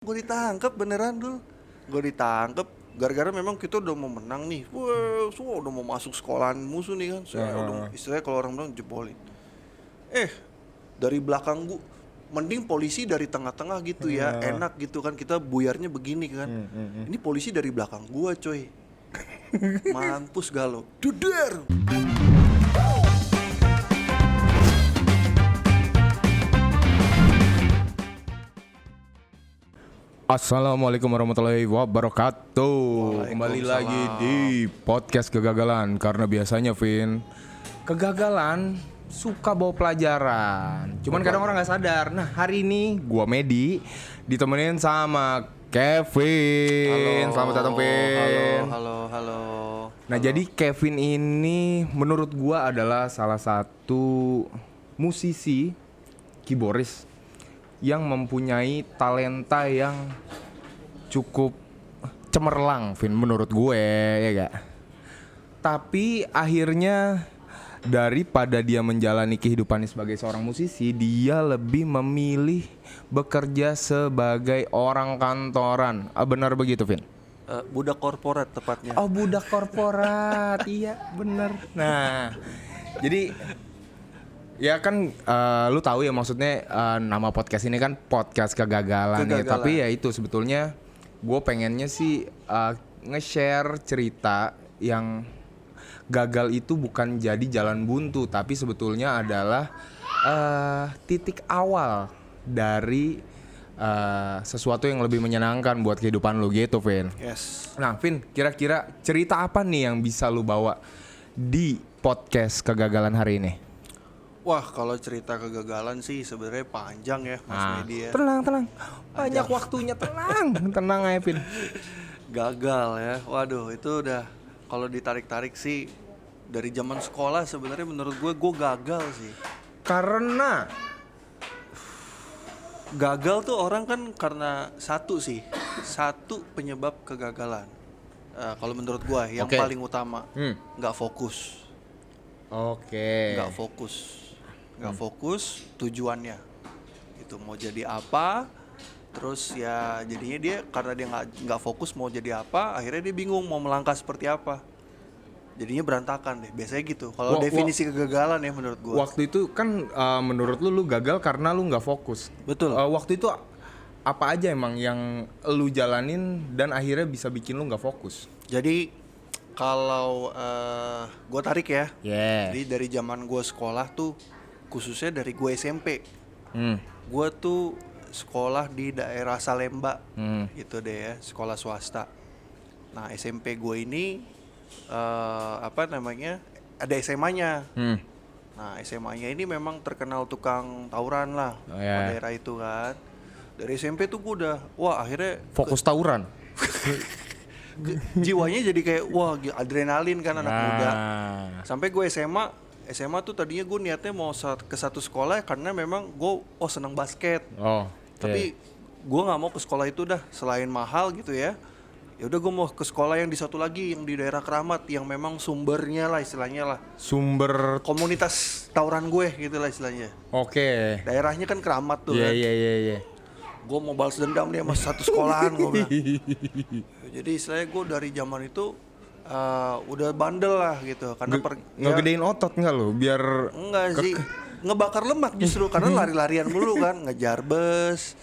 Gue ditangkap beneran dulu. Gue ditangkap gara-gara memang kita udah mau menang nih. Wah, semua udah mau masuk sekolahan musuh nih kan. Saya udah istilahnya kalau orang bilang jebolin. Dari belakang gua, mending polisi dari tengah-tengah gitu ya, enak gitu kan, kita buyarnya begini kan. Ini polisi dari belakang gua coy. Mampus galau. Duder. Assalamualaikum warahmatullahi wabarakatuh. Kembali lagi di podcast kegagalan. Karena biasanya Vin, kegagalan suka bawa pelajaran. Cuman kadang orang gak sadar. Nah hari ini gua Medi ditemenin sama Kevin. Selamat datang Vin. Halo. Nah jadi Kevin ini menurut gua adalah salah satu musisi keyboardis yang mempunyai talenta yang cukup cemerlang, Vin, menurut gue, ya gak? Tapi akhirnya daripada dia menjalani kehidupannya sebagai seorang musisi, dia lebih memilih bekerja sebagai orang kantoran. Benar begitu, Vin? Budak korporat tepatnya. Oh, budak korporat, iya benar. Nah, jadi ya kan lu tahu ya maksudnya nama podcast ini kan podcast kegagalan. Ya. Tapi ya itu sebetulnya gue pengennya sih nge-share cerita yang gagal itu bukan jadi jalan buntu, tapi sebetulnya adalah titik awal dari sesuatu yang lebih menyenangkan buat kehidupan lu gitu, Vin. Yes. Nah, Vin, kira-kira cerita apa nih yang bisa lu bawa di podcast kegagalan hari ini? Wah, kalau cerita kegagalan sih sebenarnya panjang ya, Mas Medi ya. Tenang. Banyak waktunya, tenang aja, Vin. Gagal ya. Waduh, itu udah kalau ditarik-tarik sih dari zaman sekolah sebenarnya menurut gue gagal sih. Karena gagal tuh orang kan karena satu penyebab kegagalan. Kalau menurut gue yang paling utama nggak fokus. Nggak fokus tujuannya itu mau jadi apa, terus ya jadinya dia karena dia nggak fokus mau jadi apa, akhirnya dia bingung mau melangkah seperti apa, jadinya berantakan deh biasanya gitu kalau definisi kegagalan ya menurut gua. Waktu itu kan menurut lu gagal karena lu nggak fokus. Betul. Waktu itu apa aja emang yang lu jalanin dan akhirnya bisa bikin lu nggak fokus? Jadi kalau gue tarik ya, Jadi dari zaman gue sekolah tuh, khususnya dari gue SMP, gue tuh sekolah di daerah Salemba, gitu deh ya, sekolah swasta. Nah SMP gue ini ada SMA-nya. Nah SMA-nya ini memang terkenal tukang tawuran lah, daerah itu kan. Dari SMP tuh gue udah, akhirnya fokus tawuran. Jiwanya jadi kayak adrenalin kan anak muda. Sampai gue SMA tuh tadinya gue niatnya mau ke satu sekolah karena memang gue senang basket. Tapi gue nggak mau ke sekolah itu dah, selain mahal gitu ya. Ya udah gue mau ke sekolah yang di satu lagi yang di daerah Keramat yang memang sumbernya lah istilahnya lah. Sumber komunitas tawuran gue gitu lah istilahnya. Daerahnya kan Keramat tuh kan. Iya. Gue mau balas dendam nih sama satu sekolahan gue bilang. Jadi istilahnya gue dari zaman itu udah bandel lah gitu karena ngegedein otot nggak lo biar enggak sih ngebakar lemak justru karena lari-larian dulu kan, ngejar bus,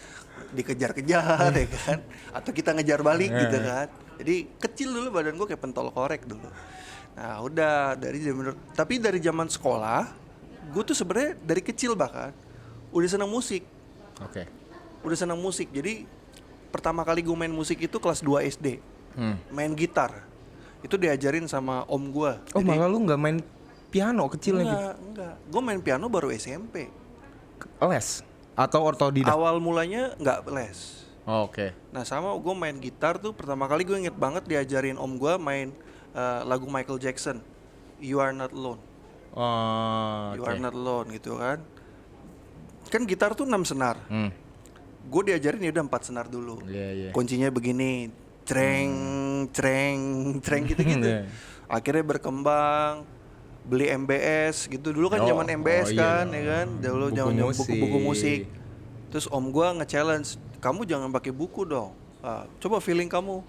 dikejar-kejar ya kan, atau kita ngejar balik gitu kan. Jadi kecil dulu badan gue kayak pentol korek dulu. Nah udah tapi dari zaman sekolah gue tuh sebenarnya dari kecil bahkan udah senang musik. Udah senang musik. Jadi pertama kali gue main musik itu kelas 2 SD. Main gitar. Itu diajarin sama om gue. Malah lu gak main piano kecilnya? Enggak. Gue main piano baru SMP. Les? Atau otodidak? Awal mulanya gak les. Nah sama gue main gitar tuh pertama kali gue inget banget diajarin om gue main lagu Michael Jackson, You Are Not Alone. You Are Not Alone gitu kan. Kan gitar tuh 6 senar. Gue diajarin ya udah 4 senar dulu. Kuncinya begini, creng gitu-gitu. Akhirnya berkembang, beli MBS gitu. Dulu kan zaman MBS kan, ya kan. Dulu zaman buku-buku musik. Terus om gue nge-challenge, kamu jangan pakai buku dong. Coba feeling kamu.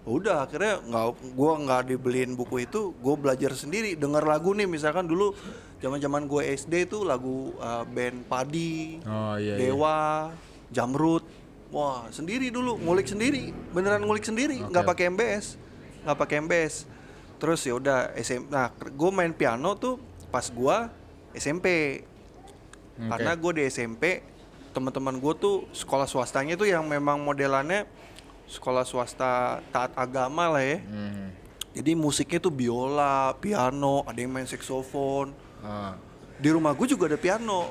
Udah akhirnya gue nggak dibeliin buku itu, gue belajar sendiri, denger lagu nih. Misalkan dulu zaman gue SD tuh lagu band Padi, Dewa, Jamrud. Wah sendiri dulu, ngulik sendiri, beneran ngulik sendiri, nggak pakai MBS. Terus ya udah nah gue main piano tuh pas gue SMP. Karena gue di SMP teman-teman gue tuh sekolah swastanya tuh yang memang modelannya sekolah swasta taat agama lah ya. Jadi musiknya tuh biola, piano, ada yang main saksofon. Di rumah gue juga ada piano,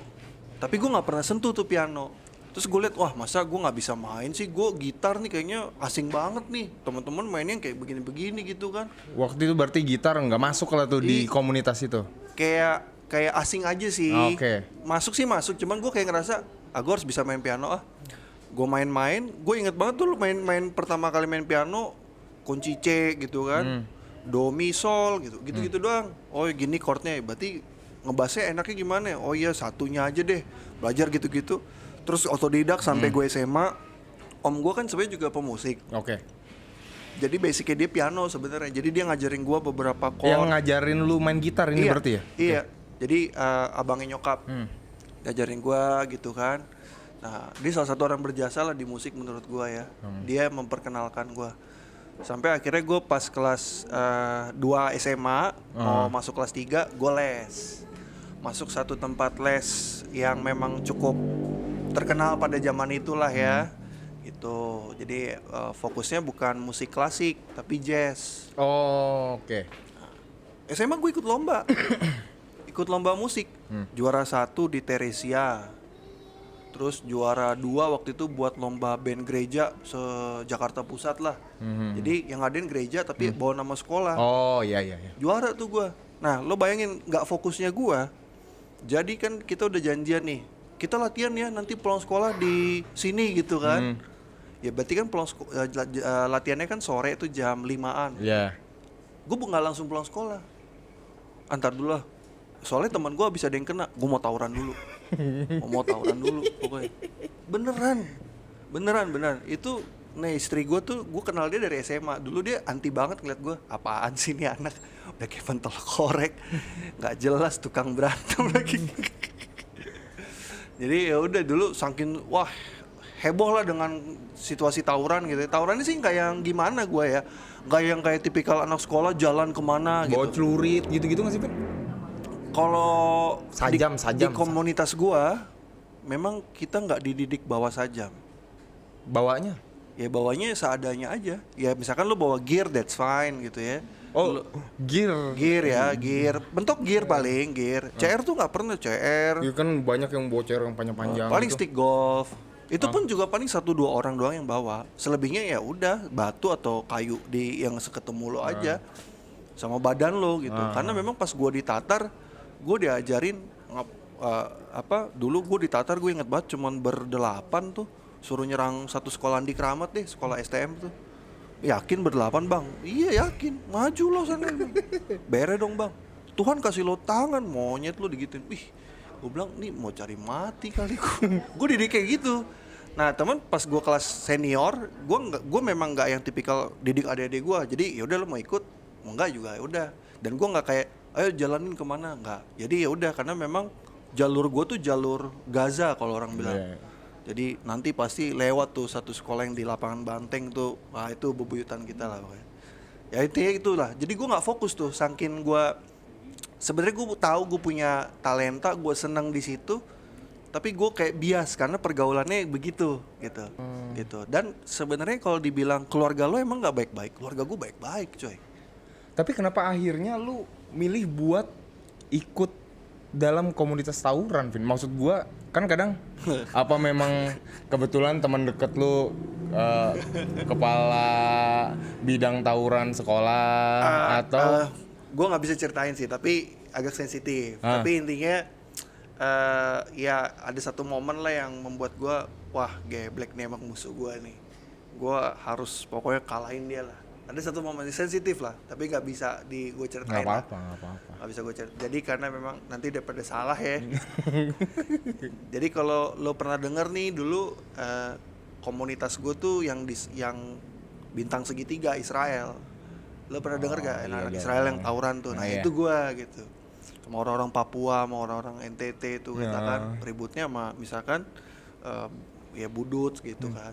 tapi gue nggak pernah sentuh tuh piano. Terus gue liat, wah masa gue nggak bisa main sih, gue gitar nih kayaknya asing banget nih. Teman-teman mainnya kayak begini-begini gitu kan. Waktu itu berarti gitar nggak masuk lah tuh di komunitas itu? Kayak asing aja sih. Masuk, cuman gue kayak ngerasa, gue harus bisa main piano. Gue main-main, gue inget banget tuh main pertama kali main piano kunci C gitu kan, do mi sol gitu doang. Oh gini chordnya, berarti ngebassnya enaknya gimana? Oh iya satunya aja deh, belajar gitu. Terus otodidak sampai gue SMA. Om gue kan sebenarnya juga pemusik. Jadi basicnya dia piano sebenarnya. Jadi dia ngajarin gue beberapa chord. Yang ngajarin lu main gitar ini berarti ya? Iya. Jadi abangnya nyokap ngajarin gue gitu kan. Nah, dia salah satu orang berjasa lah di musik menurut gue ya. Dia memperkenalkan gue. Sampai akhirnya gue pas kelas 2 SMA mau masuk kelas 3, gue les. Masuk satu tempat les yang memang cukup terkenal pada zaman itulah ya. Gitu. Jadi fokusnya bukan musik klasik tapi jazz. SMA gue ikut lomba. Ikut lomba musik. Juara 1 di Teresia. Terus juara 2 waktu itu buat lomba band gereja se-Jakarta Pusat lah. Jadi yang ngadain gereja tapi bawa nama sekolah. Iya. Juara tuh gue. Nah lo bayangin gak fokusnya gue. Jadi kan kita udah janjian nih, kita latihan ya nanti pulang sekolah di sini gitu kan. Ya berarti kan latihannya kan sore itu jam 5-an. Gue gak langsung pulang sekolah. Antar dulu lah. Soalnya teman gue abis ada yang kena, gue mau tawuran dulu. Pokoknya. Beneran. Itu nih istri gue tuh, gue kenal dia dari SMA. Dulu dia anti banget ngeliat gue. Apaan sih nih anak? Udah kayak pentol korek, nggak jelas, tukang berantem lagi. Jadi ya udah dulu saking heboh lah dengan situasi tawuran gitu. Tawurannya sih nggak yang gimana gue ya, nggak yang kayak tipikal anak sekolah jalan kemana gitu. Bawa celurit gitu-gitu nggak sih Pin? Kalau di komunitas gua memang kita nggak dididik bawa sajam. Bawanya? Ya bawanya seadanya aja. Ya misalkan lu bawa gear that's fine gitu ya. Gear. Bentuk gear paling gear. CR tuh nggak pernah CR. Iya kan banyak yang bawa CR yang panjang-panjang. Paling gitu. Stick golf. Itu pun juga paling 1-2 orang doang yang bawa. Selebihnya ya udah batu atau kayu yang seketemu lo aja. Sama badan lo gitu. Karena memang pas gua ditatar, gue diajarin dulu gue ditatar, gue inget banget cuman berdelapan tuh, suruh nyerang satu sekolah di Keramat deh, sekolah STM tuh. Yakin berdelapan bang? Iya yakin, maju lo sana. Bere dong bang, Tuhan kasih lo tangan, monyet lo digituin. Gue bilang nih mau cari mati kali gue didik kayak gitu. Nah teman pas gue kelas senior, gue memang nggak yang tipikal didik adik-adik gue. Jadi yaudah lo mau ikut, mau nggak juga ya udah. Dan gue nggak kayak ayo jalanin kemana, enggak. Jadi ya udah karena memang jalur gue tuh jalur Gaza kalau orang bilang. Jadi nanti pasti lewat tuh satu sekolah yang di lapangan Banteng tuh. Wah itu bebuyutan kita lah pokoknya. Ya intinya itulah. Jadi gue nggak fokus tuh, saking gue sebenarnya gue tahu gue punya talenta, gue seneng di situ. Tapi gue kayak bias karena pergaulannya begitu gitu. Dan sebenarnya kalau dibilang keluarga lo emang nggak baik-baik, keluarga gue baik-baik coy. Tapi kenapa akhirnya lu milih buat ikut dalam komunitas tawuran, Vin? Maksud gua kan kadang apa memang kebetulan teman deket lu kepala bidang tawuran sekolah atau gua nggak bisa ceritain sih, tapi agak sensitif. Tapi intinya ya ada satu momen lah yang membuat gua geblek nih emang musuh gua nih. Gua harus pokoknya kalahin dia lah. Ada satu momen sensitif lah, tapi nggak bisa gue ceritain. Nggak apa-apa. Nggak bisa gue ceritain. Jadi karena memang nanti daripada salah ya. Jadi kalau lo pernah denger nih dulu komunitas gue tuh yang bintang segitiga Israel. Lo pernah denger gak anak-anak iya, Israel iya. yang tawuran tuh? Nah Iya. itu gue gitu. Sama orang-orang Papua, sama orang-orang NTT tuh kita kan ributnya sama misalkan ya budut gitu kan.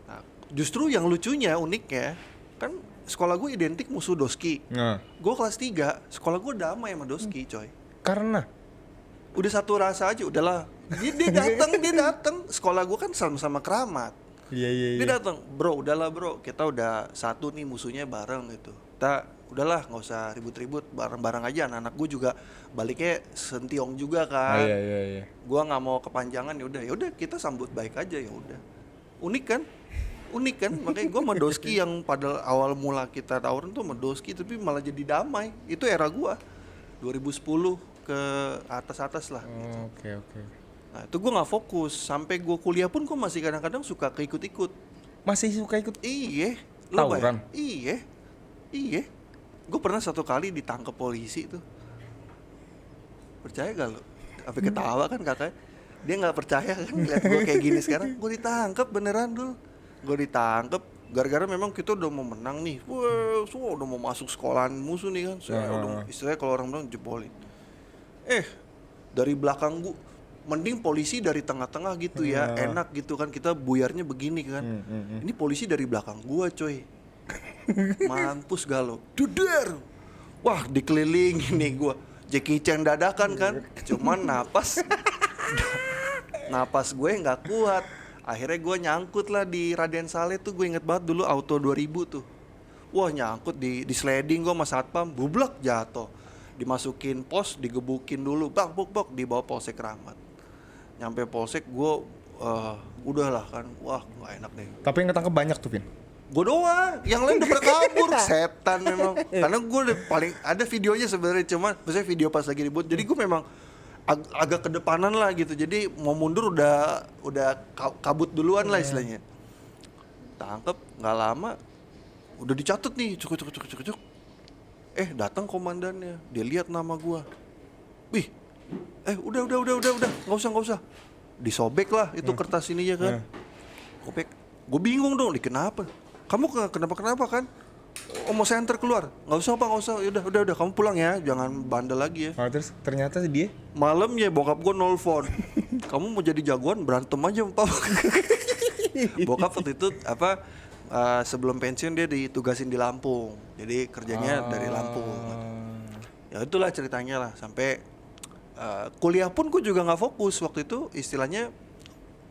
Nah justru yang lucunya uniknya kan sekolah gue identik musuh Doski. Nah, Gue kelas 3, sekolah gue damai sama Doski coy. karena Udah satu rasa aja udahlah. Dia datang. Sekolah gue kan sama-sama keramat. iya. Dia datang, bro, udahlah bro, kita udah satu nih musuhnya bareng gitu. Kita udahlah nggak usah ribut-ribut, bareng-bareng aja. Anak gue juga baliknya sentiong juga kan. Iya. Gua nggak mau kepanjangan, ya udah kita sambut baik aja ya udah. Unik kan? Makanya gue sama Doski yang pada awal mula kita tawuran tuh sama Doski tapi malah jadi damai. Itu era gue 2010 ke atas lah. Oke. Nah itu gue nggak fokus sampai gue kuliah pun gue masih kadang-kadang suka keikut-ikut. Masih suka ikut Iya, tawuran? Iya. Gue pernah satu kali ditangkap polisi tuh. Percaya gak lo? Sampai ketawa kan kakak. Dia nggak percaya kan lihat gue kayak gini sekarang. Gue ditangkap beneran dulu. Gue ditangkap gara-gara memang kita udah mau menang nih. Wah, semua udah mau masuk sekolahan musuh nih kan. Saya udah istilahnya kalau orang bilang jebolin. Dari belakang gue mending polisi dari tengah-tengah gitu ya, enak gitu kan kita buyarnya begini kan. Ini polisi dari belakang gua coy. Mampus galo. Duder. Wah, dikelilingin nih gua. Jackie Chan dadakan kan. Cuman napas gue nggak kuat. Akhirnya gue nyangkut lah di Raden Saleh tuh, gue inget banget dulu Auto 2000 tuh. Wah, nyangkut di sliding gue sama satpam, bublak jatuh. Dimasukin pos, digebukin dulu, bak dibawa Polsek Kramat. Nyampe Polsek gue udahlah kan, wah nggak enak deh. Tapi yang ketangkep banyak tuh, Vin. Gue doang, yang lain udah pada kabur, setan memang. Karena gue udah paling ada videonya sebenarnya, cuman maksudnya video pas lagi ribut. Jadi gue memang agak kedepanan lah gitu. Jadi mau mundur udah kabut duluan lah istilahnya. Tangkep nggak lama, udah dicatat nih, cuk. Datang komandannya, dia lihat nama gue. Wih, udah, nggak usah. Disobek lah itu kertas ininya kan. Sobek. Gue bingung dong, kenapa? Kamu kenapa kan? Oh, mau saya antar keluar. Nggak usah. Udah, kamu pulang ya, jangan bandel lagi ya. Oh, terus ternyata dia Malam ya bokap gue nelfon. Kamu mau jadi jagoan, berantem aja sama papa. Bokap waktu itu sebelum pensiun dia ditugasin di Lampung. Jadi kerjanya dari Lampung. Ya itulah ceritanya lah. Sampai kuliah pun gue juga nggak fokus waktu itu. Istilahnya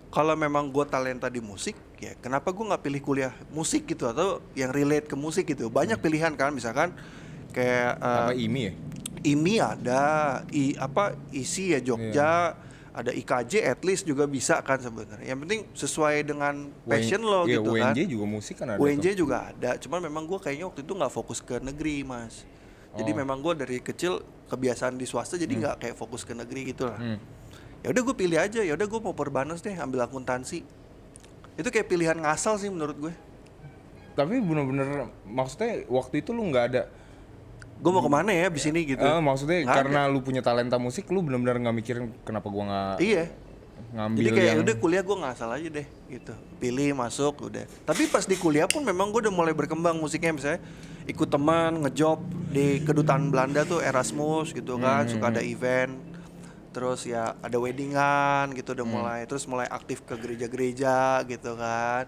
kalau memang gue talenta di musik, ya kenapa gue nggak pilih kuliah musik gitu atau yang relate ke musik gitu. Banyak pilihan kan, misalkan kayak apa IMI ya? IMI ada, ISI ya Jogja, ada IKJ at least juga bisa kan sebenarnya. Yang penting sesuai dengan passion lo gitu kan. UNJ juga musik kan ada. UNJ tuh. juga ada, cuman memang gue kayaknya waktu itu nggak fokus ke negeri mas. Jadi memang gue dari kecil kebiasaan di swasta, jadi nggak kayak fokus ke negeri gitu lah. Ya udah gue pilih aja, ya udah gue mau Perbanas deh, ambil akuntansi. Itu kayak pilihan ngasal sih menurut gue. Tapi bener-bener maksudnya waktu itu lu nggak ada. Gue mau kemana ya abis ini gitu. Maksudnya Nggak karena lu punya talenta musik, lu bener-bener nggak mikirin kenapa gua nggak Iya. ngambil Jadi kayak yang udah kuliah gue ngasal aja deh gitu. Pilih masuk udah. Tapi pas di kuliah pun memang gue udah mulai berkembang musiknya, misalnya ikut teman ngejob di kedutaan Belanda tuh Erasmus gitu kan, suka ada event. Terus ya ada weddingan gitu udah mulai, terus mulai aktif ke gereja-gereja gitu kan.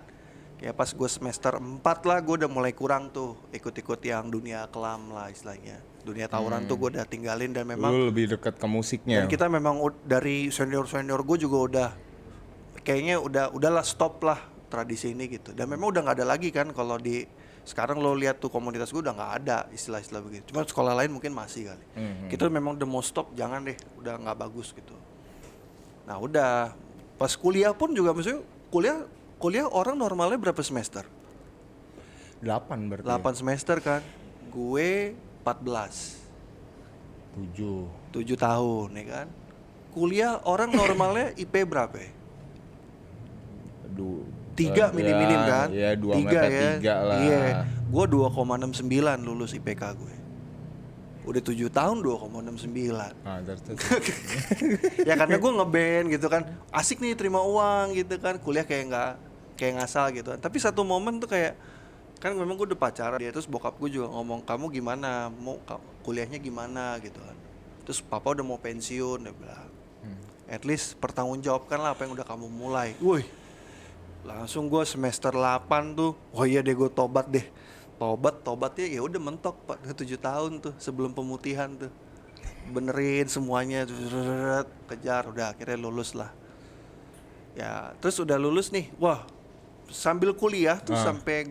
Ya pas gue semester 4 lah gue udah mulai kurang tuh ikut-ikut yang dunia kelam lah istilahnya. Dunia tawuran tuh gue udah tinggalin dan memang lu lebih dekat ke musiknya. dan kita memang dari senior-senior gue juga udah kayaknya udahlah stop lah tradisi ini gitu. Dan memang udah nggak ada lagi kan kalau di sekarang lo lihat tuh komunitas gue udah nggak ada istilah-istilah begitu. Cuma sekolah lain mungkin masih kali. Kita memang udah mau stop, jangan deh, udah nggak bagus gitu. Nah udah pas kuliah pun juga maksudnya kuliah orang normalnya berapa semester? 8 berarti. 8 semester kan. Gue 14. 7 tahun ya kan. Kuliah orang normalnya IP berapa ya? 3 minim kan? Iya, 2 3 mepet ya. 3 lah. Iya. Gue 2,69 lulus IPK gue. Udah 7 tahun 2,69. Terus. Ya karena gue ngeband gitu kan. Asik nih terima uang gitu kan. Kuliah kayak kayak ngasal gitu. Tapi satu momen tuh kayak kan memang gue udah pacaran dia, terus bokap gue juga ngomong kamu gimana, mau kuliahnya gimana gitu kan. Terus papa udah mau pensiun, dia bilang at least pertanggungjawabkan lah apa yang udah kamu mulai. Woi, langsung gue semester 8 tuh, oh iya deh gue tobat deh. Tobatnya ya udah mentok 7 tahun tuh sebelum pemutihan tuh. Benerin semuanya, kejar, udah akhirnya lulus lah. Ya, terus udah lulus nih. Wah, sambil kuliah tuh sampai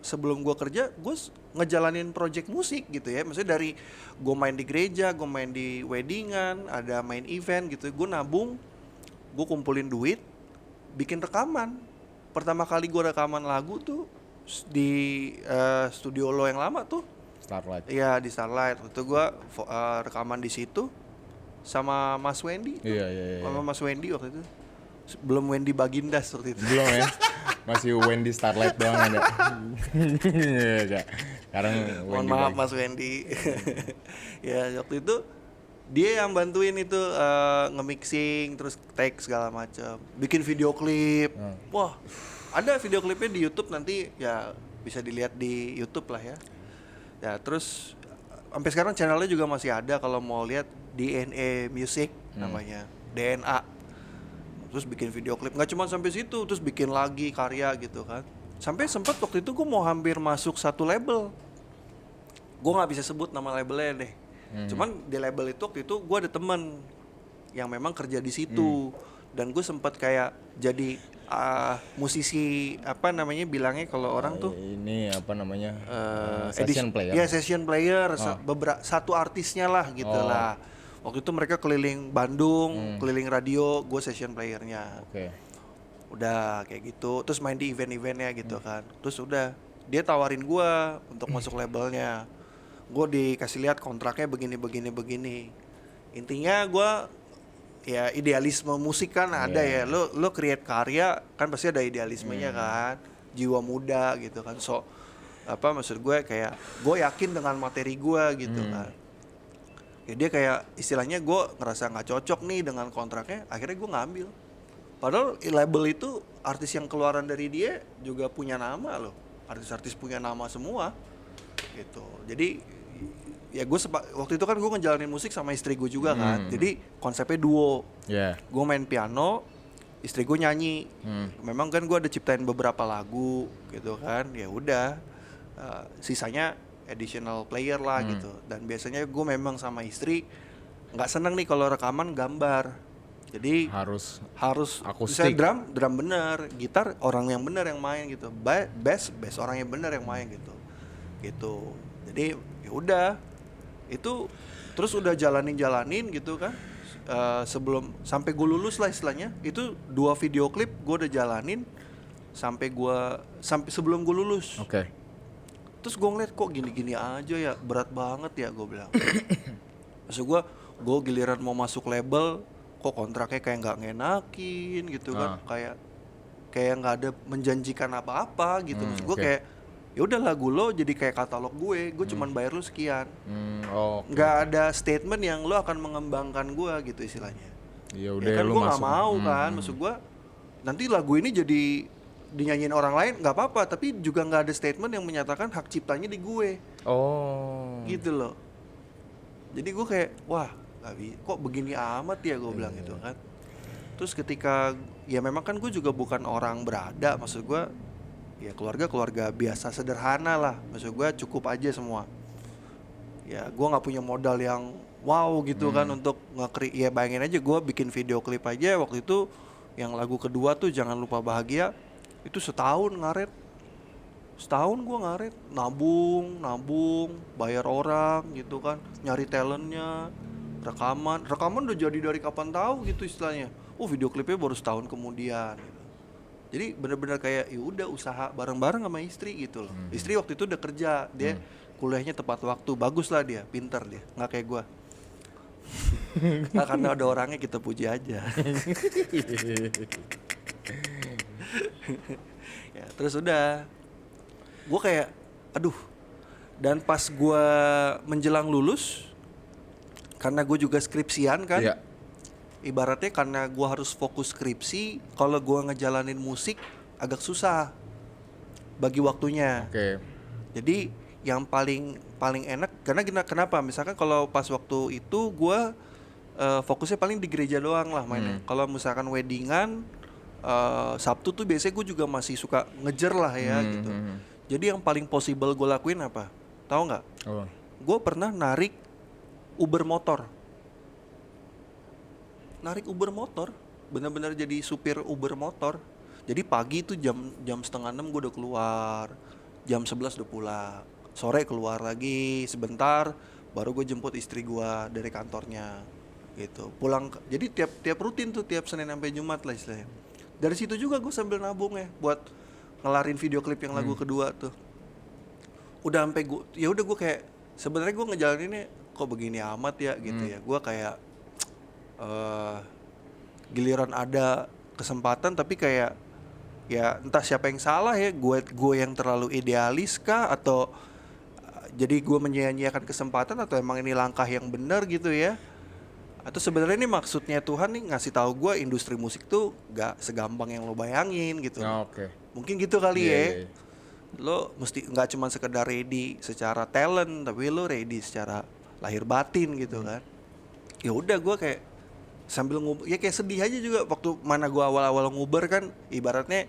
sebelum gua kerja, gua ngejalanin project musik gitu ya. Maksudnya dari gua main di gereja, gua main di weddingan, ada main event gitu. Gua nabung, gua kumpulin duit, bikin rekaman. Pertama kali gua rekaman lagu tuh di studio lo yang lama tuh. Starlight. Iya, di Starlight. Itu gua rekaman di situ sama Mas Wendy. Iya. Sama Mas Wendy waktu itu. Belum Wendy Bagindas waktu itu. Belum ya? Masih Wendy Starlight doang ada. Sekarang Mohon Wendy maaf Mas Wendy. Ya waktu itu dia yang bantuin itu nge-mixing terus take segala macam. Bikin video klip. Wah, ada video klipnya di YouTube nanti ya bisa dilihat di YouTube lah ya. Ya terus sampai sekarang channelnya juga masih ada kalau mau lihat DNA Music namanya. DNA. Terus bikin video klip, nggak cuma sampai situ, terus bikin lagi karya gitu kan. Sampai sempat waktu itu gue mau hampir masuk satu label. Gue nggak bisa sebut nama labelnya deh. Cuman di label itu waktu itu gue ada temen yang memang kerja di situ. Dan gue sempat kayak jadi musisi apa namanya bilangnya kalau orang tuh ini apa namanya session player. Iya session player, satu artisnya lah gitu lah. Waktu itu mereka keliling Bandung, keliling radio, gue session playernya. Oke. Udah kayak gitu, terus main di event-eventnya gitu kan. Terus udah dia tawarin gue untuk masuk labelnya. Gue dikasih lihat kontraknya begini. Intinya gue ya idealisme musik kan ada ya. Lo create karya kan pasti ada idealismenya kan. Jiwa muda gitu kan. So apa maksud gue kayak gue yakin dengan materi gue gitu kan. Ya dia kayak istilahnya gue ngerasa nggak cocok nih dengan kontraknya, akhirnya gue ngambil. Padahal label itu artis yang keluaran dari dia juga punya nama loh, artis-artis punya nama semua, gitu. Jadi ya gue waktu itu kan gue ngejalanin musik sama istri gue juga kan, jadi konsepnya duo. Gue main piano, istri gue nyanyi. Memang kan gue ada ciptain beberapa lagu gitu kan, ya udah sisanya additional player lah gitu. Dan biasanya gue memang sama istri nggak seneng nih kalau rekaman gambar, jadi harus akustik. Drum bener, gitar orang yang bener yang main gitu, bass orang yang bener yang main gitu. Jadi ya udah itu terus udah jalanin gitu kan. Sebelum sampai gue lulus lah istilahnya, itu 2 video klip gue udah jalanin sampai sebelum gue lulus. Oke. Terus gue ngeliat kok gini-gini aja ya, berat banget ya gue bilang. Maksud gue giliran mau masuk label, kok kontraknya kayak nggak ngenakin gitu kan, kayak nggak ada menjanjikan apa-apa gitu. Maksud gue kayak ya udah lagu lo jadi kayak katalog gue cuman bayar lo sekian, nggak ada statement yang lo akan mengembangkan gue gitu istilahnya. Ya udah kan lo gue masuk. nggak mau kan, maksud gue nanti lagu ini jadi dinyanyiin orang lain nggak apa-apa, tapi juga nggak ada statement yang menyatakan hak ciptanya di gue. Gitu loh. Jadi gue kayak wah kok begini amat ya gue bilang gitu kan. Terus ketika ya memang kan gue juga bukan orang berada, maksud gue ya keluarga biasa sederhana lah, maksud gue cukup aja semua. Ya gue nggak punya modal yang wow gitu kan untuk ya bayangin aja gue bikin video klip aja waktu itu yang lagu kedua tuh Jangan Lupa Bahagia. Itu setahun gue ngaret, nabung, bayar orang gitu kan, nyari talentnya, rekaman udah jadi dari kapan tahu gitu istilahnya. Video klipnya baru setahun kemudian gitu. Jadi benar-benar kayak ya udah usaha bareng-bareng sama istri gitu loh. Istri waktu itu udah kerja, dia kuliahnya tepat waktu, bagus lah dia, pinter dia, nggak kayak gue. Nah, karena ada orangnya kita puji aja. Ya terus udah gue kayak aduh. Dan pas gue menjelang lulus, karena gue juga skripsian kan, ibaratnya karena gue harus fokus skripsi, kalau gue ngejalanin musik agak susah bagi waktunya. Oke. Jadi yang paling enak karena kenapa? Misalkan kalau pas waktu itu gue fokusnya paling di gereja doang lah mainnya. Kalau misalkan weddingan Sabtu tuh biasanya gue juga masih suka ngejer lah ya gitu. Jadi yang paling possible gue lakuin apa? Tahu nggak? Oh. Gue pernah narik Uber motor. Benar-benar jadi supir Uber motor. Jadi pagi itu jam setengah 6 gue udah keluar, jam 11 udah pulang, sore keluar lagi sebentar, baru gue jemput istri gue dari kantornya, gitu. Jadi tiap rutin tuh tiap Senin sampai Jumat lah istilahnya. Dari situ juga gue sambil nabung ya buat ngelarin video klip yang lagu kedua tuh. Udah sampai gue kayak sebenarnya gue ngejalaninnya kok begini amat ya gitu ya. Gue kayak giliran ada kesempatan tapi kayak ya entah siapa yang salah ya, gue yang terlalu idealis kah atau jadi gue menyia-nyiakan kesempatan atau emang ini langkah yang benar gitu ya, atau sebenarnya ini maksudnya Tuhan nih ngasih tahu gue industri musik tuh gak segampang yang lo bayangin gitu. Oke. Mungkin gitu kali Iya, ya. iya. Lo mesti nggak cuma sekedar ready secara talent tapi lo ready secara lahir batin gitu kan. Ya udah gue kayak sambil ya kayak sedih aja juga waktu mana gue awal-awal nguber kan, ibaratnya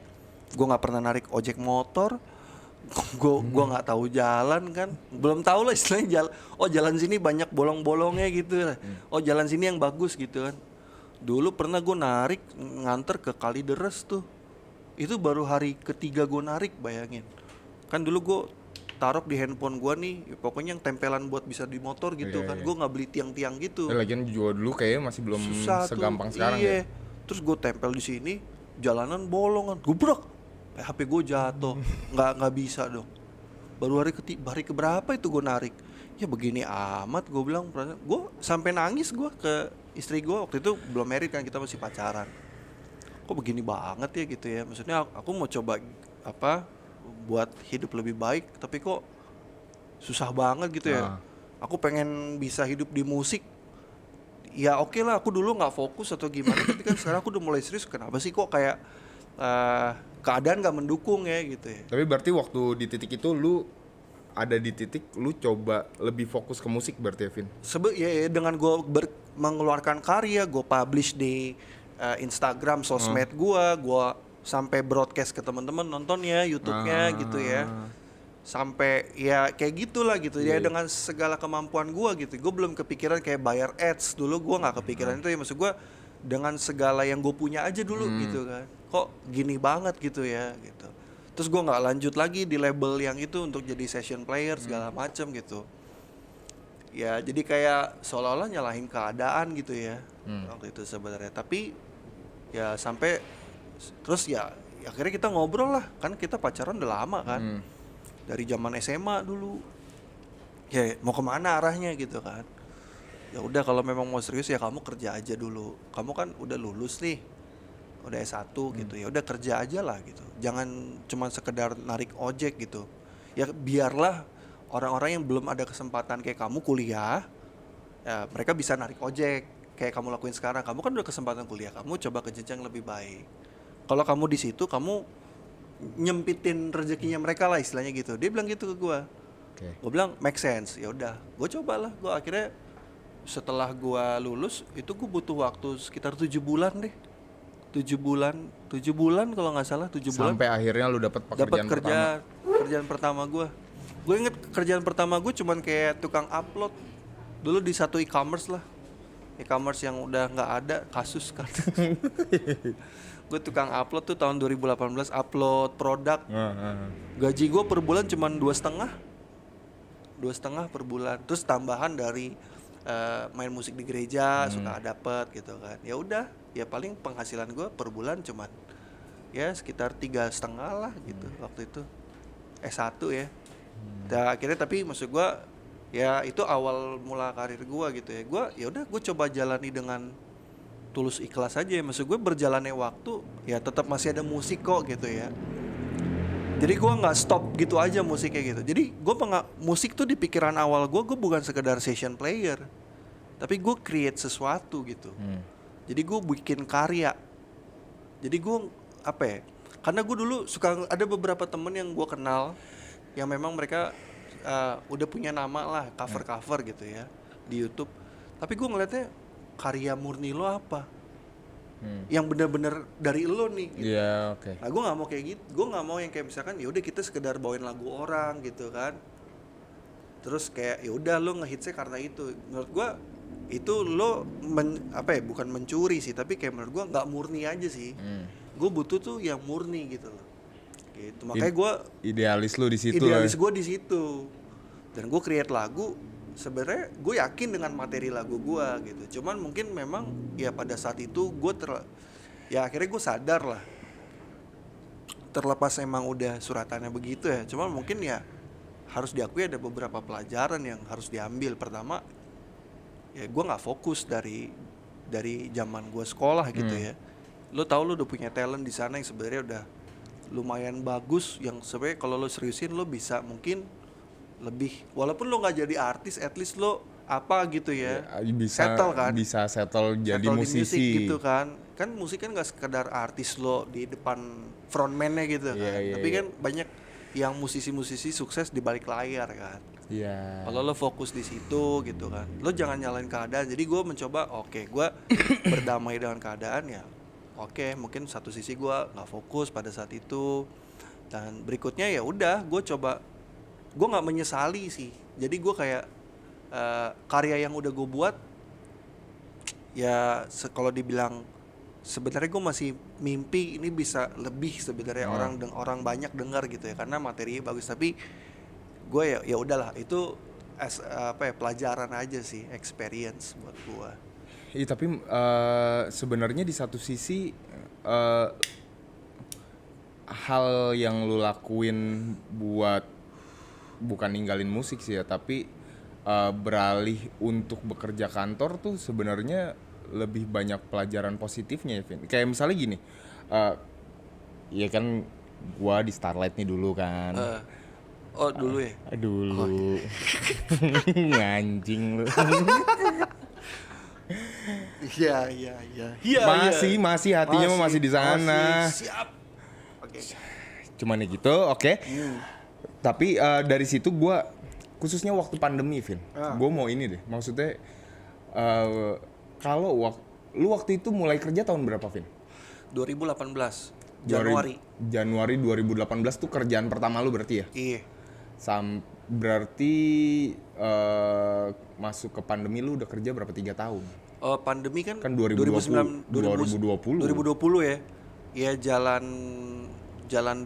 gue nggak pernah narik ojek motor, gue nggak tahu jalan kan, belum tahu lah istilahnya jalan sini banyak bolong-bolongnya gitu lah, jalan sini yang bagus gitu kan. Dulu pernah gue narik nganter ke Kalideres tuh, itu baru hari ketiga gue narik, bayangin kan. Dulu gue taruh di handphone gue nih pokoknya yang tempelan buat bisa di motor gitu kan. Gue nggak beli tiang-tiang gitu. Lagian juga dulu kayaknya masih belum susah segampang tuh. sekarang iya. ya. Terus gue tempel di sini, jalanan bolongan, gubrak, HP gue jatuh, nggak bisa dong. Baru hari keberapa itu gue narik, ya begini amat gue bilang. Gue sampai nangis gue ke istri gue waktu itu, belum married kan, kita masih pacaran. Kok begini banget ya gitu ya, maksudnya aku mau coba buat hidup lebih baik tapi kok susah banget gitu ya. Aku pengen bisa hidup di musik. Ya oke lah, aku dulu nggak fokus atau gimana tapi kan sekarang aku udah mulai serius. Kenapa sih kok kayak keadaan nggak mendukung ya gitu ya. Tapi berarti waktu di titik itu lu ada di titik lu coba lebih fokus ke musik berarti ya, Vin? Ya, dengan gue mengeluarkan karya, gue publish di Instagram, sosmed gue sampai broadcast ke teman-teman nontonnya, YouTube-nya gitu ya. Sampai ya kayak gitulah gitu ya, dengan segala kemampuan gue gitu. Gue belum kepikiran kayak bayar ads dulu, gue nggak kepikiran itu ya. Maksud gue dengan segala yang gue punya aja dulu gitu kan, kok gini banget gitu ya gitu. Terus gue nggak lanjut lagi di label yang itu untuk jadi session player segala macem gitu. Ya jadi kayak seolah-olah nyalahin keadaan gitu ya waktu itu sebenarnya. Tapi ya sampai terus ya akhirnya kita ngobrol lah, kan kita pacaran udah lama kan. Dari zaman SMA dulu. Ya mau kemana arahnya gitu kan. Ya udah kalau memang mau serius ya kamu kerja aja dulu. Kamu kan udah lulus nih. Udah S1 gitu. Ya udah kerja aja lah gitu. Jangan cuma sekedar narik ojek gitu. Ya biarlah orang-orang yang belum ada kesempatan kayak kamu kuliah, ya mereka bisa narik ojek kayak kamu lakuin sekarang. Kamu kan udah kesempatan kuliah, kamu coba ke jenjang lebih baik. Kalau kamu di situ, kamu nyempitin rezekinya mereka lah istilahnya gitu. Dia bilang gitu ke gue. Gue bilang make sense. Ya udah, gue cobalah. Gue akhirnya setelah gue lulus itu gue butuh waktu sekitar 7 bulan deh. 7 bulan kalau nggak salah, 7 bulan. Sampai akhirnya lu dapat pekerjaan pertama. Kerjaan pertama gue. Gue inget kerjaan pertama gue cuman kayak tukang upload. Dulu di satu e-commerce lah. E-commerce yang udah nggak ada, kasus kan. Gue tukang upload tuh tahun 2018, upload produk. Gaji gue per bulan cuman 2,5 per bulan. Terus tambahan dari main musik di gereja suka dapet gitu kan. Ya udah, ya paling penghasilan gue per bulan cuman ya sekitar 3,5 lah gitu waktu itu. S1 ya. Dan akhirnya tapi maksud gue ya itu awal mula karir gue gitu ya. Gue ya udah gue coba jalani dengan tulus ikhlas aja ya. Maksud gue berjalannya waktu ya tetap masih ada musik kok gitu ya. Jadi gue nggak stop gitu aja musiknya gitu. Jadi gue musik tuh di pikiran awal gue bukan sekedar session player, tapi gue create sesuatu gitu. Jadi gue bikin karya. Jadi gue Karena gue dulu suka ada beberapa temen yang gue kenal yang memang mereka udah punya nama lah, cover gitu ya di YouTube. Tapi gue ngeliatnya karya murni lo apa? Yang bener-bener dari lo nih. Gitu. Iya, oke. Nah gue nggak mau kayak gitu. Gue nggak mau yang kayak misalkan ya udah kita sekedar bawain lagu orang gitu kan. Terus kayak ya udah lo ngehitsnya karena itu. Menurut gue itu lo bukan mencuri sih, tapi kayak menurut gue nggak murni aja sih. Gue butuh tuh yang murni gitu loh. Gitu. Makanya gue Idealis lu di situ. idealis gue di situ. Dan gue create lagu. Sebenarnya gue yakin dengan materi lagu gue gitu. Cuman mungkin memang ya pada saat itu gue ya akhirnya gue sadar lah. Terlepas emang udah suratannya begitu ya. Cuman mungkin ya harus diakui ada beberapa pelajaran yang harus diambil. Pertama, ya gue nggak fokus dari zaman gue sekolah gitu ya. Lo tau lo udah punya talent di sana yang sebenarnya udah lumayan bagus. Yang sebenarnya kalau lo seriusin lo bisa mungkin lebih, walaupun lo nggak jadi artis, at least lo apa gitu ya, bisa settle kan, bisa settle jadi settle di musisi musik gitu kan musik kan nggak sekedar artis lo di depan frontman-nya gitu kan, tapi kan banyak yang musisi-musisi sukses di balik layar kan. Iya. Kalau lo fokus di situ gitu kan, lo jangan nyalain keadaan. Jadi gue mencoba, gue berdamai dengan keadaan ya. Mungkin satu sisi gue nggak fokus pada saat itu, dan berikutnya ya udah gue coba. Gue nggak menyesali sih. Jadi gue kayak karya yang udah gue buat ya kalau dibilang sebenarnya gue masih mimpi ini bisa lebih sebenarnya orang banyak dengar gitu ya karena materinya bagus. Tapi gue ya udahlah itu pelajaran aja sih, experience buat gue. Iya, tapi sebenarnya di satu sisi hal yang lu lakuin buat bukan ninggalin musik sih ya, tapi beralih untuk bekerja kantor tuh sebenarnya lebih banyak pelajaran positifnya ya, Vin. Kayak misalnya gini, ya kan gua di Starlight nih dulu kan. Dulu ya? Dulu. Nganjing lu. Iya. Masih hatinya masih di sana. Siap. Oke. Cuman ya gitu, oke. Tapi dari situ gue khususnya waktu pandemi, Vin, gue mau ini deh, maksudnya kalau lu waktu itu mulai kerja tahun berapa, Vin? 2018 Januari 2018 tuh kerjaan pertama lu berarti ya? Iya. Berarti masuk ke pandemi lu udah kerja berapa, 3 tahun? Pandemi kan 2020 ya. Iya, jalan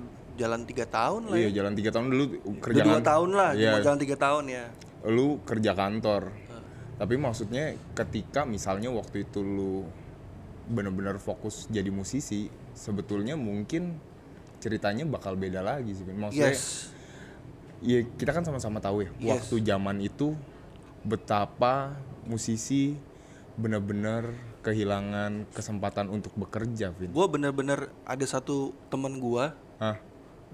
3 tahun lah. Iya, jalan 3 tahun dulu kerja. 2 tahun lah, iya. jalan 3 tahun ya. Lu kerja kantor. Tapi maksudnya ketika misalnya waktu itu lu benar-benar fokus jadi musisi, sebetulnya mungkin ceritanya bakal beda lagi sih. Maksudnya ya kita kan sama-sama tahu ya, waktu zaman itu betapa musisi benar-benar kehilangan kesempatan untuk bekerja, Vin. Gue benar-benar ada satu temen gue,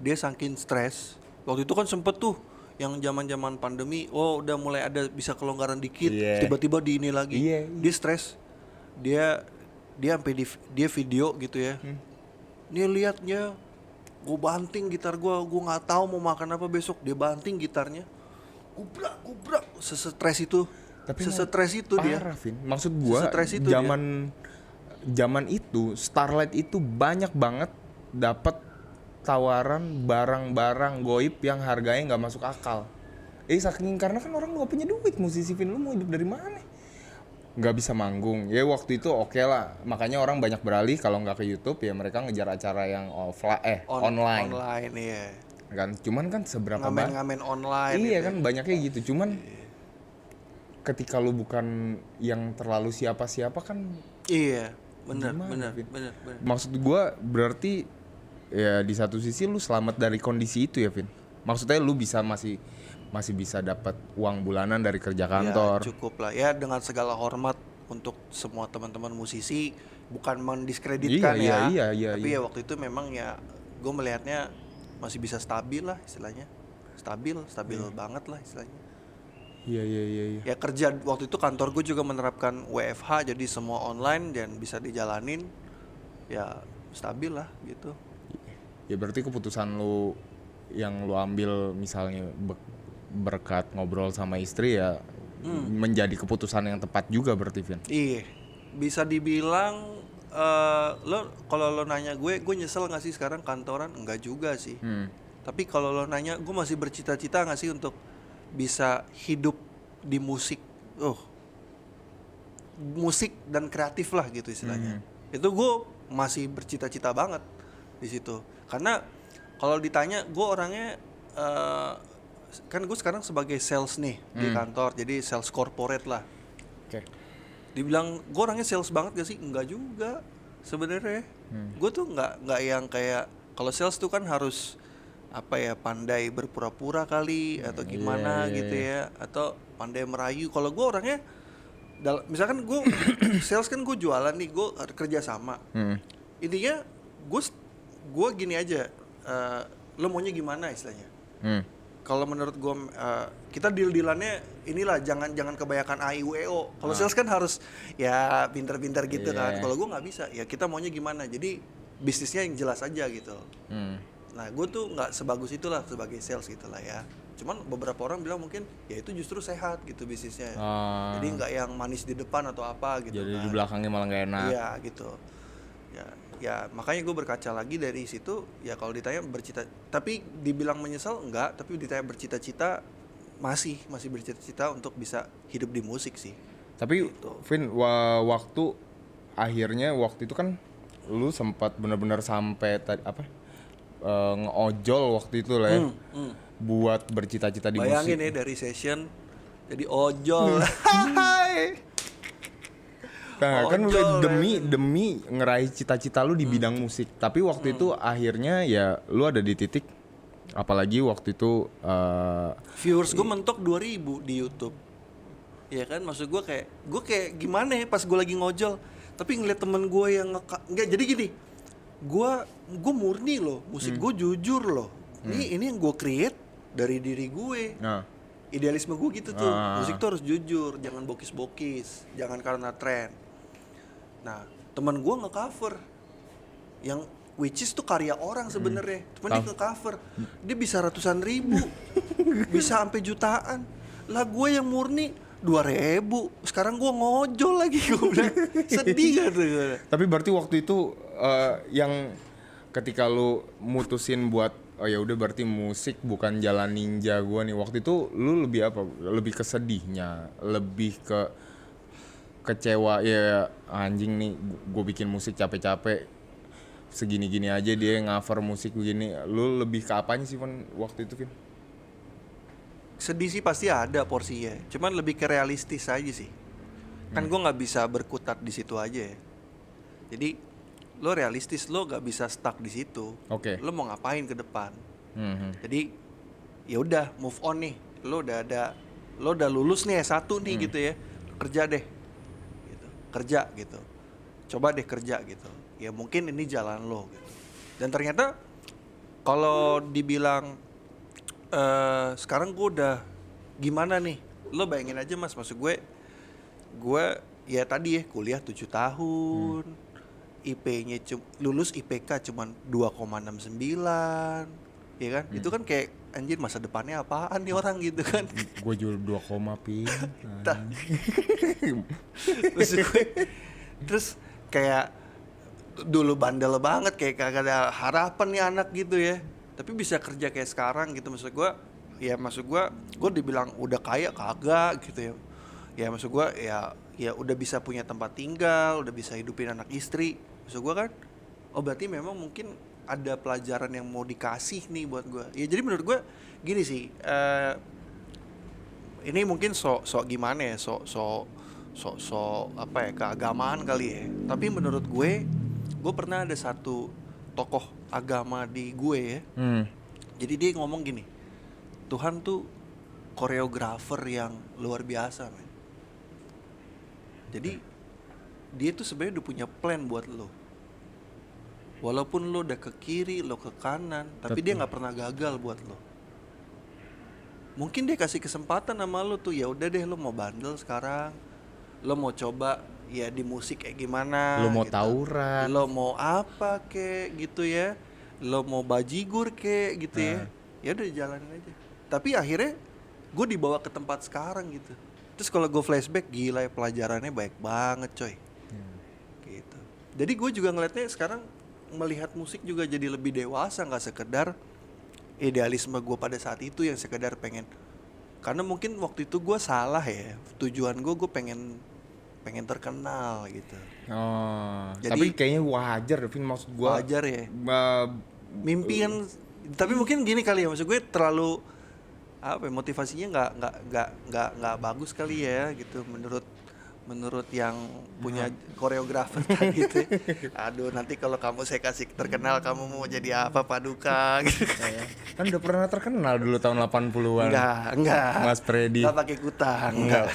dia saking stres. Waktu itu kan sempet tuh yang zaman-zaman pandemi, udah mulai ada bisa kelonggaran dikit, tiba-tiba di ini lagi. Dia stres. Dia sampai dia video gitu ya. Nih liatnya, gue banting gitar gue nggak tahu mau makan apa besok. Dia banting gitarnya, gubrak, sesetres itu. Tapi sesetres itu parah, dia. Vin. Maksud gue zaman itu Starlight itu banyak banget dapat tawaran barang-barang goib yang harganya nggak masuk akal. Saking karena kan orang nggak punya duit, musisi, Vin, lu mau hidup dari mana? Nggak bisa manggung. Ya waktu itu oke lah. Makanya orang banyak beralih kalau nggak ke YouTube ya mereka ngejar acara yang online. Online iya. Kan cuman kan seberapa ngamen online. Iya gitu. Kan banyaknya gitu. Cuman ketika lu bukan yang terlalu siapa-siapa kan. Iya, benar. Maksud gua berarti ya di satu sisi lu selamat dari kondisi itu ya, Vin. Maksudnya lu bisa masih bisa dapat uang bulanan dari kerja kantor. Ya, cukup lah ya, dengan segala hormat untuk semua teman-teman musisi, bukan mendiskreditkan tapi ya waktu itu memang ya gue melihatnya masih bisa stabil lah istilahnya. Stabil banget lah istilahnya. Iya. Ya kerja waktu itu kantor gue juga menerapkan WFH, jadi semua online dan bisa dijalanin. Ya stabil lah gitu. Ya berarti keputusan lu yang lu ambil misalnya berkat ngobrol sama istri ya menjadi keputusan yang tepat juga berarti, Vin. Iya, bisa dibilang kalau lo nanya gue nyesel nggak sih sekarang kantoran? Enggak juga sih. Tapi kalau lo nanya gue masih bercita-cita nggak sih untuk bisa hidup di musik? Musik dan kreatif lah gitu istilahnya. Itu gue masih bercita-cita banget di situ. Karena kalau ditanya gue orangnya kan gue sekarang sebagai sales nih di kantor, jadi sales corporate lah. Oke. Dibilang gue orangnya sales banget gak sih? Enggak juga sebenarnya. Gue tuh nggak yang kayak kalau sales tuh kan harus apa ya, pandai berpura-pura kali atau gimana gitu ya, atau pandai merayu. Kalau gue orangnya misalkan gue sales kan gue jualan nih, gue kerja sama. Intinya gue gini aja, lo maunya gimana istilahnya. Kalau menurut gue kita deal-dealannya inilah, jangan kebanyakan AIUEO. Kalau sales kan harus ya pinter-pinter gitu kan. Kalau gue nggak bisa, ya kita maunya gimana. Jadi bisnisnya yang jelas aja gitu. Nah gue tuh nggak sebagus itulah sebagai sales gitulah ya. Cuman beberapa orang bilang mungkin ya itu justru sehat gitu bisnisnya. Jadi nggak yang manis di depan atau apa gitu. Jadi kan di belakangnya malah nggak enak. Iya gitu. Ya makanya gue berkaca lagi dari situ. Ya kalau ditanya tapi dibilang menyesal enggak, tapi ditanya bercita-cita masih bercita-cita untuk bisa hidup di musik sih. Tapi gitu. Vin, akhirnya waktu itu kan lu sempat benar-benar sampai ngeojol waktu itu lah ya. Buat bercita-cita di Bayangin musik. ya dari session jadi ojol. Nah, kan Ojol, demi ngeraih cita-cita lu di bidang musik. Tapi waktu itu akhirnya ya lu ada di titik, apalagi waktu itu viewers gue mentok 2.000 di YouTube. Ya kan, maksud gue kayak gimana ya pas gue lagi ngojol, tapi ngeliat temen gue yang enggak, jadi gini, gue murni loh, musik gue jujur loh. Ini yang gue create dari diri gue. Idealisme gue gitu tuh. Musik tuh harus jujur, jangan bokis-bokis, jangan karena tren. Nah, teman gue nge-cover yang which is tuh karya orang sebenarnya. Cuman dia nge-cover, dia bisa ratusan ribu, bisa sampai jutaan. Lah gue yang murni 2.000, sekarang gue ngojol lagi. Gue bilang sedih gak tuh. Tapi berarti waktu itu yang ketika lu mutusin buat oh ya udah berarti musik bukan jalan ninja gua nih. Waktu itu lu lebih apa? Lebih ke sedihnya, lebih ke kecewa ya, anjing nih gua bikin musik capek-capek segini-gini aja dia cover musik begini. Lu lebih ke apanya sih Van waktu itu, Vin? Sedih sih pasti ada porsinya, cuman lebih ke realistis aja sih. Kan gue nggak bisa berkutat di situ aja ya. Jadi lo realistis, lo nggak bisa stuck di situ. Oke. Lo mau ngapain ke depan? Jadi ya udah move on nih. Lo udah lulus nih S1 nih gitu ya. Kerja deh. Gitu. Kerja gitu. Coba deh kerja gitu. Ya mungkin ini jalan lo gitu. Dan ternyata kalau dibilang sekarang gue udah gimana nih? Lo bayangin aja Mas, maksud gue ya tadi ya kuliah 7 tahun. IP-nya lulus IPK cuman 2,69, ya kan? Itu kan kayak anjir, masa depannya apaan nih orang gitu kan? Gue jual 2 pi. Terus kayak dulu bandel banget, kayak kagak ada harapan nih anak gitu ya. Tapi bisa kerja kayak sekarang gitu, maksud gue dibilang udah kaya kagak gitu ya. Ya maksud gue ya udah bisa punya tempat tinggal, udah bisa hidupin anak istri. Maksud gue kan, oh berarti memang mungkin ada pelajaran yang mau dikasih nih buat gue. Ya jadi menurut gue gini sih, ini mungkin sok gimana ya, sok apa ya, keagamaan kali ya. Tapi menurut gue pernah ada satu tokoh agama di gue ya. Jadi dia ngomong gini, Tuhan tuh koreografer yang luar biasa, men. Jadi dia tuh sebenarnya udah punya plan buat lo. Walaupun lo udah ke kiri, lo ke kanan, tapi dia nggak pernah gagal buat lo. Mungkin dia kasih kesempatan sama lo tuh, ya udah deh lo mau bandel sekarang, lo mau coba ya di musik kayak gimana, Lo mau gitu. tawuran, Lo mau apa kek gitu ya. lo mau bajigur kek gitu ya. Ya udah jalanin aja. Tapi akhirnya gue dibawa ke tempat sekarang gitu. Terus kalau gue flashback, gila ya pelajarannya baik banget coy. Gitu. Jadi gue juga ngeliatnya sekarang melihat musik juga jadi lebih dewasa, nggak sekedar idealisme gue pada saat itu yang sekedar pengen. Karena mungkin waktu itu gue salah ya. Tujuan gue pengen terkenal gitu. Oh, Jadi- tapi kayaknya wajar, Vin, maksud gua. Wajar ya. eh, Mimpi kan, tapi mungkin gini kali ya, maksud gue terlalu apa ya, motivasinya nggak bagus kali ya gitu menurut yang punya koreografer tadi gitu. Aduh, nanti kalau saya kasih terkenal kamu mau jadi apa Paduka gitu. kan udah pernah terkenal dulu tahun 80-an. Enggak. Mas Freddy. Enggak pakai kutang, enggak.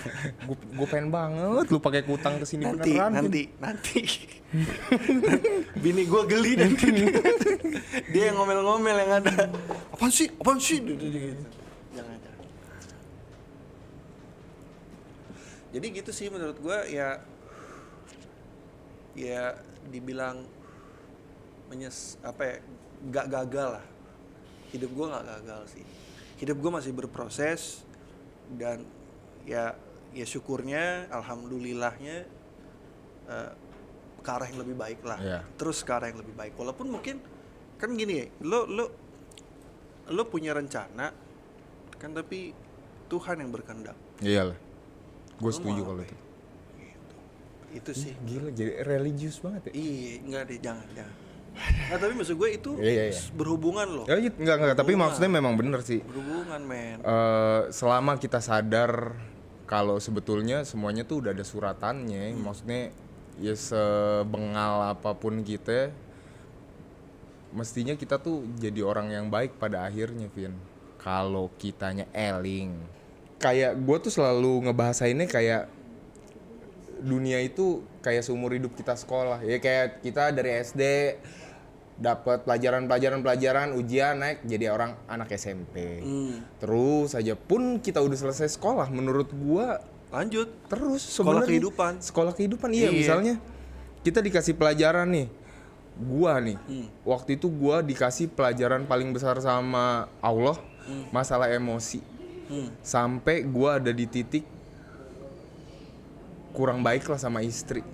Gue pengen banget lu pakai kutang kesini beneran. Nanti. Bini gue geli nanti. Dia yang ngomel-ngomel yang ada. Apaan sih? Gitu. Jangan. Jadi gitu sih menurut gue ya dibilang nggak gagal lah. Hidup gue nggak gagal sih. Hidup gue masih berproses dan ya syukurnya, alhamdulillahnya ke arah yang lebih baik lah. Yeah. Terus ke arah yang lebih baik. Walaupun mungkin kan gini ya, lo punya rencana kan, tapi Tuhan yang berkehendak. Iyalah. Gue Lu setuju mau kalau apa itu. ya? Gitu. Itu sih. Gila, jadi religius banget ya. Iya, enggak deh, jangan. Nah, tapi maksud gue itu Iya. berhubungan loh. Ya, enggak, tapi Berhubungan. maksudnya memang bener sih. Berhubungan, men. Selama kita sadar kalau sebetulnya semuanya tuh udah ada suratannya, maksudnya ya sebengal apapun kita, mestinya kita tuh jadi orang yang baik pada akhirnya, Vin. Kalau kitanya eling. Kayak gue tuh selalu ngebahasainnya kayak dunia itu kayak seumur hidup kita sekolah. Ya kayak kita dari SD dapat pelajaran, ujian, naik jadi anak SMP. Terus aja pun kita udah selesai sekolah, menurut gua Lanjut. terus Sekolah sebenarnya sekolah kehidupan iya. Iya. Misalnya kita dikasih pelajaran nih, gua nih waktu itu gua dikasih pelajaran paling besar sama Allah, masalah emosi. Sampai gua ada di titik kurang baik lah sama istri.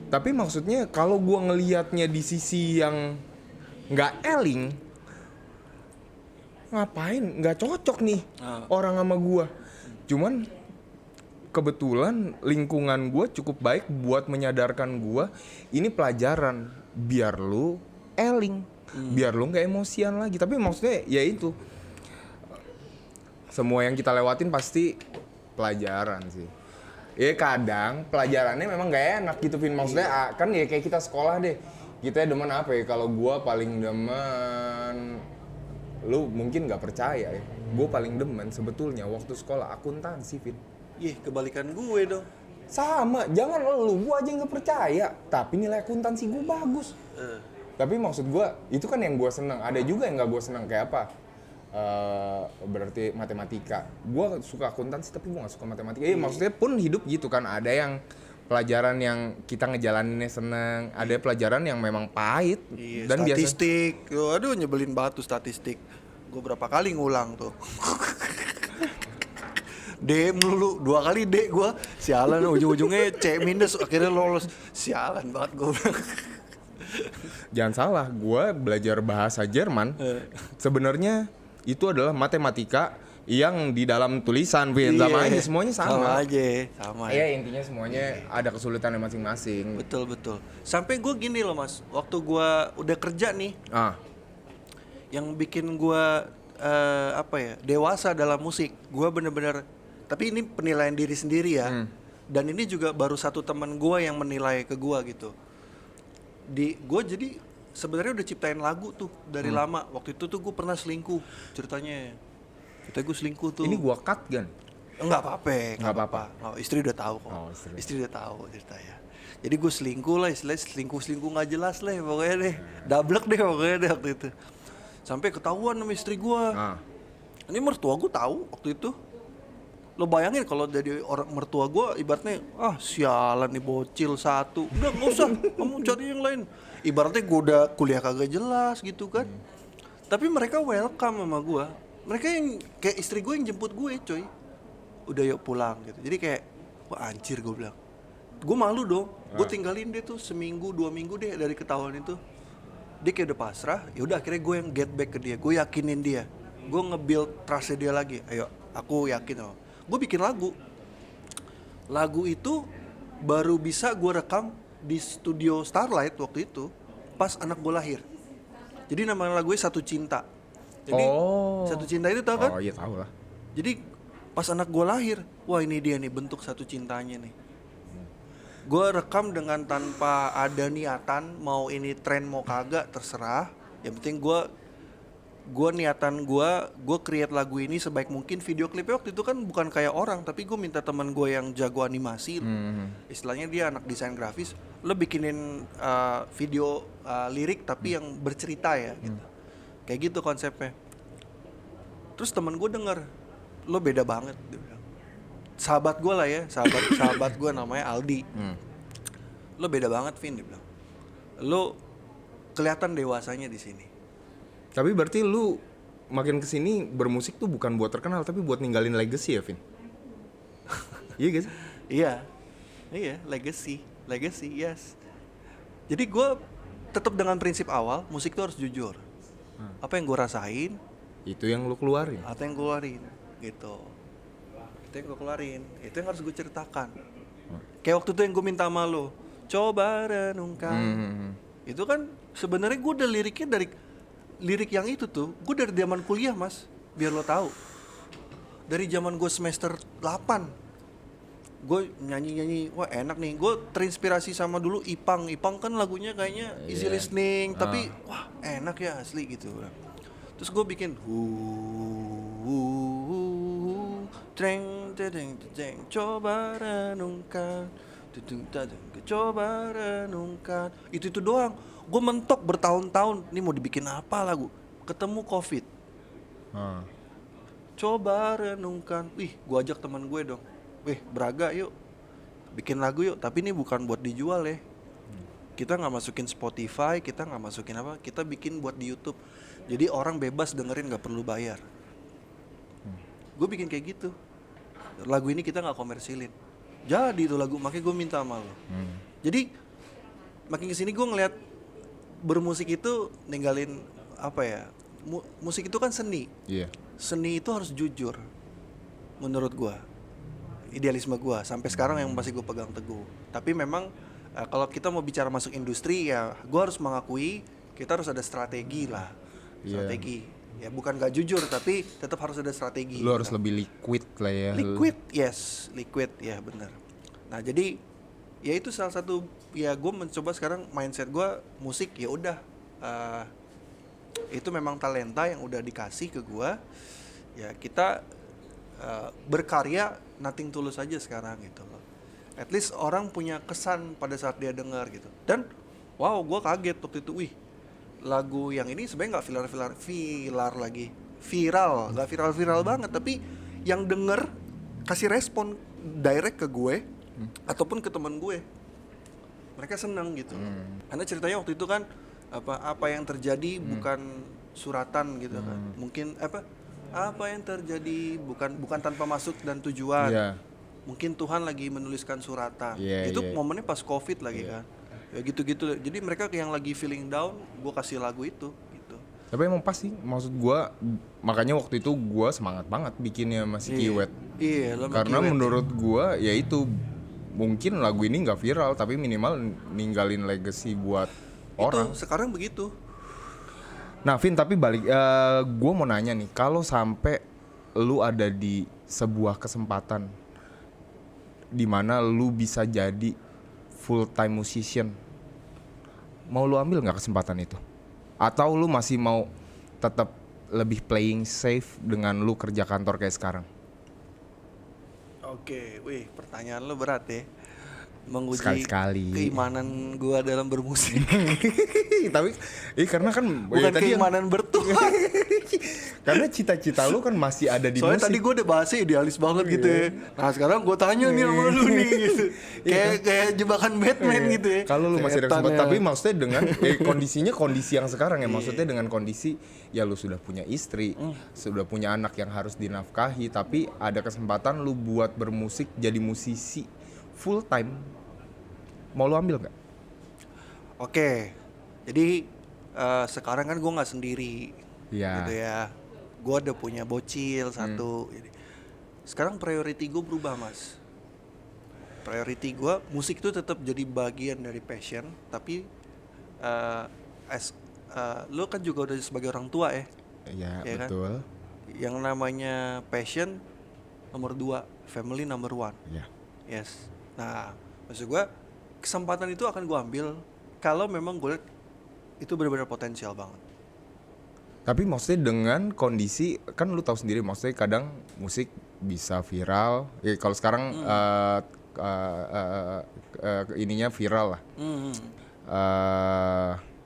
Tapi maksudnya kalau gua ngelihatnya di sisi yang nggak eling, ngapain? Nggak cocok nih orang sama gua. Cuman kebetulan lingkungan gua cukup baik buat menyadarkan gua ini pelajaran biar lu eling, biar lu nggak emosian lagi. Tapi maksudnya ya itu, semua yang kita lewatin pasti pelajaran sih. Ya kadang pelajarannya memang gak enak gitu, Vin. Maksudnya kan ya kayak kita sekolah deh. Kita demen apa ya? Kalau gua paling demen, lu mungkin gak percaya ya, gua paling demen sebetulnya waktu sekolah akuntansi, Vin. Kebalikan gue dong. Sama, jangan lu, gua aja gak percaya. Tapi nilai akuntansi gua bagus. Tapi maksud gua, itu kan yang gua seneng. Ada juga yang gak gua seneng, kayak apa? Berarti matematika. Gua suka akuntansi tapi gua gak suka matematika. Maksudnya pun hidup gitu kan. Ada yang pelajaran yang kita ngejalaninnya seneng, ada pelajaran yang memang pahit. Dan statistik. Aduh, nyebelin banget tuh statistik. Gue berapa kali ngulang tuh. D melulu, 2 kali D gue. Sialan, ujung-ujungnya C minus, akhirnya lolos. Sialan banget gue. Jangan salah, gue belajar bahasa Jerman. Sebenarnya itu adalah matematika yang di dalam tulisan, Vin. Sama aja, semuanya sama. Sama. Iya, intinya semuanya ada kesulitannya masing-masing. Betul. Sampai gue gini loh, Mas. Waktu gue udah kerja nih, yang bikin gue dewasa dalam musik, gue bener-bener. Tapi ini penilaian diri sendiri ya. Dan ini juga baru satu teman gue yang menilai ke gue gitu. Gue jadi sebenarnya udah ciptain lagu tuh dari lama. Waktu itu tuh gue pernah selingkuh ceritanya. Kita gue selingkuh tuh. Ini gue cut kan? Enggak apa-apa. Oh, istri udah tahu kok. Istri udah tahu ceritanya. Jadi gue selingkuh lah, istilahnya selingkuh nggak jelas lah pokoknya deh. Dablek deh pokoknya deh waktu itu. Sampai ketahuan sama istri gue. Ini mertua gue tahu waktu itu. Lo bayangin kalau jadi orang mertua gue ibaratnya sialan nih bocil satu, udah nggak usah kamu cari yang lain, ibaratnya gue udah kuliah kagak jelas gitu kan. Tapi mereka welcome sama gue, mereka yang kayak istri gue yang jemput gue coy, udah yuk pulang gitu. Jadi kayak wah anjir, gue bilang gue malu dong, gue tinggalin dia tuh seminggu 2 minggu deh dari ketahuan itu. Dia kayak udah pasrah, ya udah akhirnya gue yang get back ke dia, gue yakinin dia, gue nge-build trust dia lagi. Ayo aku yakin loh, gue bikin lagu itu baru bisa gue rekam di studio Starlight waktu itu pas anak gue lahir. Jadi nama lagunya Satu Cinta. Jadi Satu Cinta itu tau kan? Oh iya tahu lah. Jadi pas anak gue lahir, wah ini dia nih bentuk satu cintanya nih. Gue rekam dengan tanpa ada niatan mau ini tren mau kagak terserah. Yang penting gue niatan gue create lagu ini sebaik mungkin. Video klipnya waktu itu kan bukan kayak orang, tapi gue minta teman gue yang jago animasi, istilahnya dia anak desain grafis, lo bikinin video lirik tapi yang bercerita ya gitu. Kayak gitu konsepnya. Terus teman gue denger, lo beda banget, dia bilang. Sahabat gue lah ya, sahabat gue namanya Aldi. Lo beda banget Vin, dia bilang. Lo kelihatan dewasanya di sini. Tapi berarti lu makin kesini bermusik tuh bukan buat terkenal tapi buat ninggalin legacy ya Vin? Iya guys? Iya, legacy, yes. Jadi gue tetap dengan prinsip awal, musik tuh harus jujur. Apa yang gue rasain, itu yang lu keluarin. atau yang gue keluarin gitu. Itu yang gue keluarin, itu yang harus gue ceritakan. Kayak waktu itu yang gue minta sama lo, coba renungkan. Itu kan sebenarnya gue udah liriknya dari lirik yang itu tuh, gue dari zaman kuliah mas, biar lo tahu. Dari zaman gue semester 8, gue nyanyi, wah enak nih. Gue terinspirasi sama dulu Ipang kan lagunya kayaknya easy listening, tapi wah enak ya asli gitu. Terus gue bikin coba renungkan, coba renungkan. Itu doang. Gue mentok bertahun-tahun, nih mau dibikin apa lagu. Ketemu COVID. Coba renungkan. Wih, gue ajak teman gue dong. Wih, Braga yuk. Bikin lagu yuk, tapi ini bukan buat dijual ya. Kita nggak masukin Spotify, kita nggak masukin apa, kita bikin buat di YouTube. Jadi orang bebas dengerin, nggak perlu bayar. Gue bikin kayak gitu. Lagu ini kita nggak komersilin. Jadi itu lagu, makanya gue minta sama lo. Jadi makin kesini gue ngeliat bermusik itu ninggalin apa ya? Musik itu kan seni. Iya. Seni itu harus jujur. Menurut gue, idealisme gue sampai sekarang yang masih gue pegang teguh. Tapi memang kalau kita mau bicara masuk industri ya, gue harus mengakui kita harus ada strategi lah. Strategi. Ya bukan gak jujur tapi tetap harus ada strategi. Lu harus lebih liquid lah ya. Liquid ya benar. Nah jadi ya itu salah satu ya gue mencoba sekarang mindset gue musik ya udah itu memang talenta yang udah dikasih ke gue ya kita berkarya nothing tulus aja sekarang gitu loh. At least orang punya kesan pada saat dia dengar gitu. Dan wow gue kaget waktu itu, wih lagu yang ini sebenarnya nggak viral banget, tapi yang denger kasih respon direct ke gue ataupun ke teman gue, mereka seneng gitu. Karena ceritanya waktu itu kan apa yang terjadi bukan suratan gitu kan, mungkin apa yang terjadi bukan tanpa maksud dan tujuan. Mungkin Tuhan lagi menuliskan suratan. Itu momennya pas COVID lagi kan. Ya gitu-gitu. Jadi mereka yang lagi feeling down, gue kasih lagu itu gitu. Tapi emang pas sih, maksud gue, makanya waktu itu gue semangat banget bikinnya masih Kiwet. Iya, karena menurut gue ya itu mungkin lagu ini nggak viral tapi minimal ninggalin legacy buat orang. Itu sekarang begitu. Nah Vin, tapi balik, gue mau nanya nih, kalau sampai lu ada di sebuah kesempatan di mana lu bisa jadi full time musician, mau lu ambil nggak kesempatan itu? Atau lu masih mau tetap lebih playing safe dengan lu kerja kantor kayak sekarang? Oke, wih pertanyaan lu berat ya. menguji Sekali-sekali. keimanan gua dalam bermusik. Tapi karena kan Bukan tadi keimanan bertuhan. karena cita-cita lu kan masih ada di Soalnya musik. tadi gue udah bahasnya idealis banget gitu ya. Nah sekarang gue tanya nih sama lu nih gitu. Kayak jebakan Batman gitu ya. Kalau lu masih ada Setan kesempatan, ya. tapi maksudnya dengan kondisinya kondisi yang sekarang ya, maksudnya dengan kondisi ya lu sudah punya istri, sudah punya anak yang harus dinafkahi, tapi ada kesempatan lu buat bermusik jadi musisi full time. Mau lu ambil nggak? Oke, jadi sekarang kan gue nggak sendiri, Iya. gitu ya. Gue udah punya bocil satu. Jadi, sekarang priority gue berubah mas. Priority gue musik itu tetap jadi bagian dari passion, tapi lo kan juga udah sebagai orang tua ya. Iya, Ya kan? betul. Yang namanya passion nomor 2, family number 1. Iya. Yes. Nah, maksud gue kesempatan itu akan gue ambil kalau memang gue liat itu benar-benar potensial banget. Tapi maksudnya dengan kondisi kan lu tahu sendiri, maksudnya kadang musik bisa viral. Ya kalau sekarang ininya viral lah.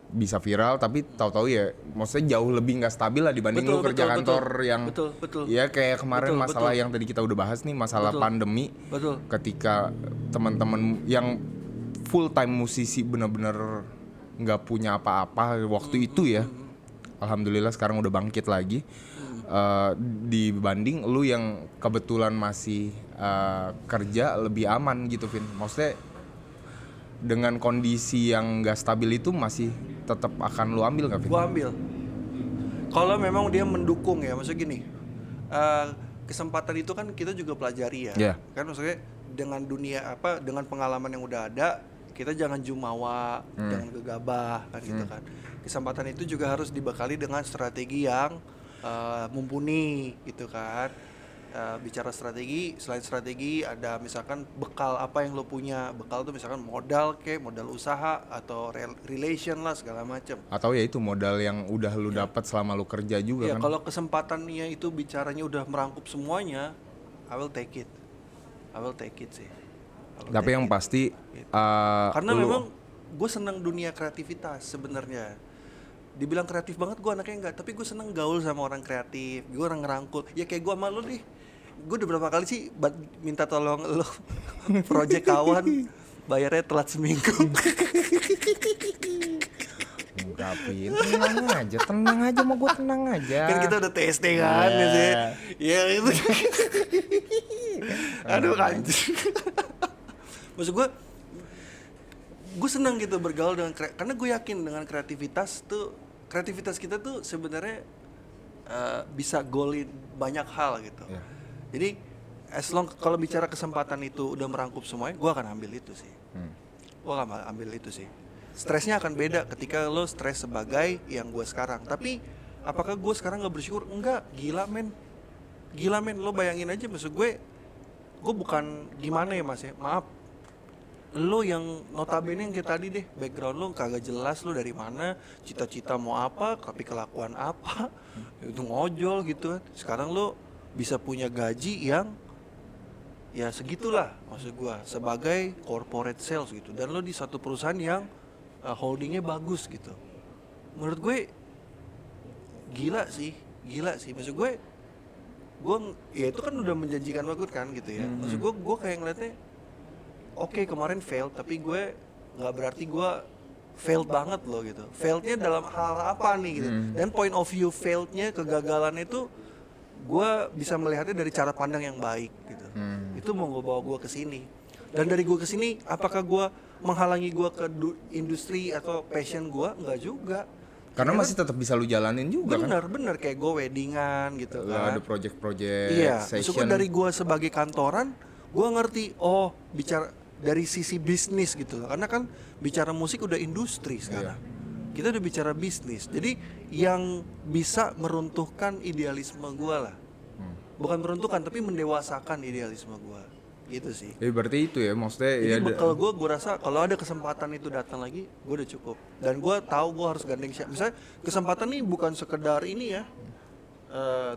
Bisa viral tapi tahu-tahu ya maksudnya jauh lebih nggak stabil lah dibanding lu kerja kantor yang betul. ya kayak kemarin Betul, masalah betul. yang tadi kita udah bahas nih, masalah Betul. pandemi. Betul. Ketika teman-teman yang full time musisi benar-benar nggak punya apa-apa waktu itu ya, alhamdulillah sekarang udah bangkit lagi. Dibanding lu yang kebetulan masih kerja lebih aman gitu, Vin. Maksudnya dengan kondisi yang nggak stabil itu masih tetap akan lu ambil nggak, Vin? Gua ambil. Kalau memang dia mendukung ya, maksudnya gini. Kesempatan itu kan kita juga pelajari ya. Yeah. Kan maksudnya dengan dunia dengan pengalaman yang udah ada, kita jangan jumawa, jangan gegabah kan gitu kan. Kesempatan itu juga harus dibekali dengan strategi yang mumpuni gitu kan. Bicara strategi, selain strategi ada misalkan bekal apa yang lo punya. Bekal tuh misalkan modal modal usaha atau relation lah segala macam. Atau ya itu modal yang udah lu dapat selama lu kerja juga Ya kan. kalau kesempatannya itu bicaranya udah merangkup semuanya, I will take it sih. Tapi yang pasti Karena lu- memang gue senang dunia kreativitas sebenarnya. Dibilang kreatif banget gue anaknya enggak, tapi gue seneng gaul sama orang kreatif. Gue orang ngerangkul. Ya kayak gue sama lo nih. Gue udah berapa kali sih minta tolong lo project kawan, bayarnya telat seminggu. Enggak, Vin. Tenang aja mau gue tenang aja. Kan kita udah testing kan Yeah. gitu ya. Ya itu. Aduh anjir. Maksud gue senang gitu bergaul dengan karena gue yakin dengan kreativitas kita tuh sebenarnya bisa golin banyak hal gitu. Yeah. Jadi as long kalau bicara kesempatan itu udah merangkup semuanya, gue akan ambil itu sih. Gue akan ambil itu sih. Stresnya akan beda ketika lo stres sebagai yang gue sekarang. Tapi apakah gue sekarang nggak bersyukur? Enggak, gila men. Lo bayangin aja, maksud gue bukan gimana ya mas ya, maaf. Lo yang notabene yang kayak tadi deh, background lo kagak jelas, lo dari mana, cita-cita mau apa, tapi kelakuan apa, itu ngojol gitu kan. Sekarang lo bisa punya gaji yang ya segitulah maksud gua sebagai corporate sales gitu, dan lo di satu perusahaan yang holdingnya bagus gitu. Menurut gue gila sih maksud gue ya itu kan udah menjanjikan banget kan gitu ya. Maksud gue kayak ngeliatnya oke, kemarin fail, tapi gue nggak berarti gue failed banget loh gitu. Failednya dalam hal apa nih gitu. Dan point of view failednya, kegagalan itu gue bisa melihatnya dari cara pandang yang baik gitu. Itu mau gue bawa gue ke sini. Dan dari gue ke sini, apakah gue menghalangi gue ke industri atau passion gue? Enggak juga. Karena masih tetap bisa lu jalanin juga kan. Bener kayak gue weddingan gitu Lu kan. ada project-project Iya, session. maksudnya dari gue sebagai kantoran, gue ngerti, oh bicara dari sisi bisnis gitu loh. Karena kan bicara musik udah industri sekarang. Kita udah bicara bisnis. Jadi yang bisa meruntuhkan idealisme gue lah. Bukan meruntuhkan, tapi mendewasakan idealisme gue. Gitu sih. Berarti itu ya maksudnya Jadi ya kalau gue rasa kalau ada kesempatan itu datang lagi, gue udah cukup. Dan gue tahu gue harus gandeng siapa. Misalnya kesempatan nih bukan sekedar ini ya,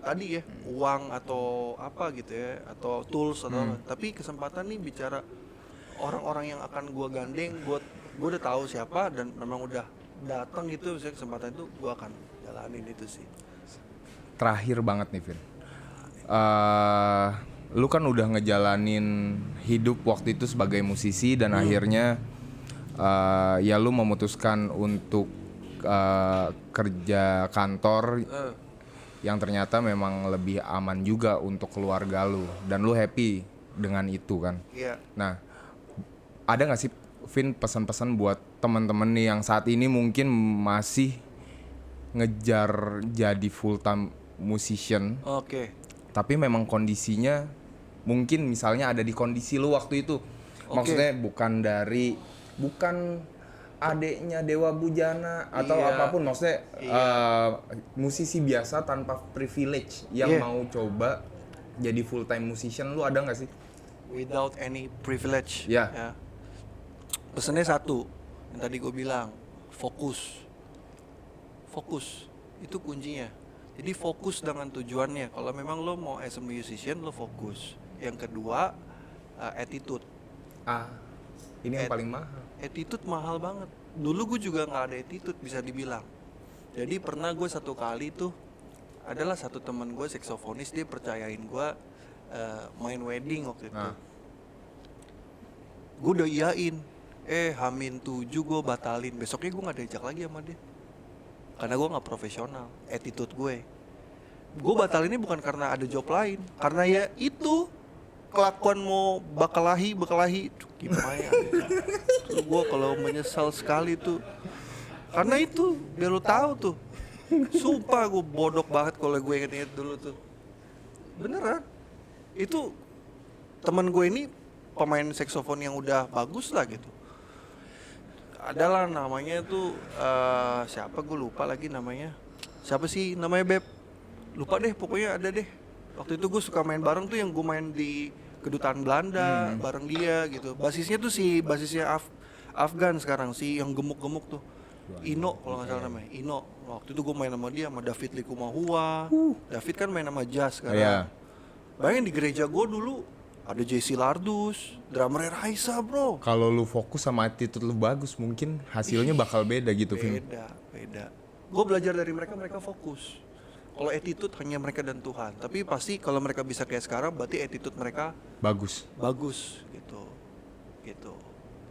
tadi ya uang atau apa gitu ya, atau tools atau apa. Tapi kesempatan nih bicara orang-orang yang akan gue gandeng, gue udah tahu siapa dan memang udah datang gitu, misalnya kesempatan itu gue akan jalanin itu sih. Terakhir banget nih Vin, lu kan udah ngejalanin hidup waktu itu sebagai musisi dan akhirnya ya lu memutuskan untuk kerja kantor yang ternyata memang lebih aman juga untuk keluarga lu dan lu happy dengan itu kan. Iya. Nah, ada nggak sih Vin pesan-pesan buat teman-teman nih yang saat ini mungkin masih ngejar jadi full time musician, Oke. tapi memang kondisinya mungkin misalnya ada di kondisi lu waktu itu. Maksudnya bukan adeknya Dewa Bujana atau Iya. apapun, maksudnya musisi biasa tanpa privilege yang Iya. mau coba jadi full time musician, lu ada nggak sih? Without any privilege. Iya. Ya. Pesannya satu, yang tadi gue bilang, fokus. Fokus, itu kuncinya. Jadi fokus dengan tujuannya. Kalau memang lo mau as a musician, lo fokus. Yang kedua, attitude. Ini yang paling mahal. Attitude mahal banget. Dulu gue juga nggak ada attitude, bisa dibilang. Jadi pernah gue satu kali tuh, adalah satu teman gue saksofonis, dia percayain gue main wedding waktu itu. Gue udah iyain, H-7 gue batalin. Besoknya gue nggak diajak lagi sama dia, karena gue nggak profesional. Attitude gue batalinnya bukan karena ada job lain, karena ya itu kelakuan mau bakalahi gimana ya. Gue kalau menyesal sekali tuh, karena itu biar lu tahu tuh, sumpah gue bodoh banget kalau gue inget dulu tuh, beneran. Itu teman gue ini pemain saksofon yang udah bagus lah gitu. Adalah namanya tuh siapa, gue lupa lagi namanya. Siapa sih namanya, Beb? Lupa deh, pokoknya ada deh. Waktu itu gue suka main bareng tuh, yang gue main di kedutaan Belanda bareng dia gitu. Basisnya tuh basisnya Afgan sekarang sih, yang gemuk-gemuk tuh. Ino kalau nggak salah namanya, Ino. Waktu itu gue main sama dia, sama David Likumahua. David kan main sama jazz sekarang. Iya. Bayangin di gereja gue dulu ada JC Lardus, drummer Raisa bro. Kalau lu fokus sama attitude lu bagus, mungkin hasilnya bakal beda gitu, Vin. Beda. Gue belajar dari mereka fokus. Kalau attitude hanya mereka dan Tuhan. Tapi pasti kalau mereka bisa kayak sekarang, berarti attitude mereka Bagus. gitu.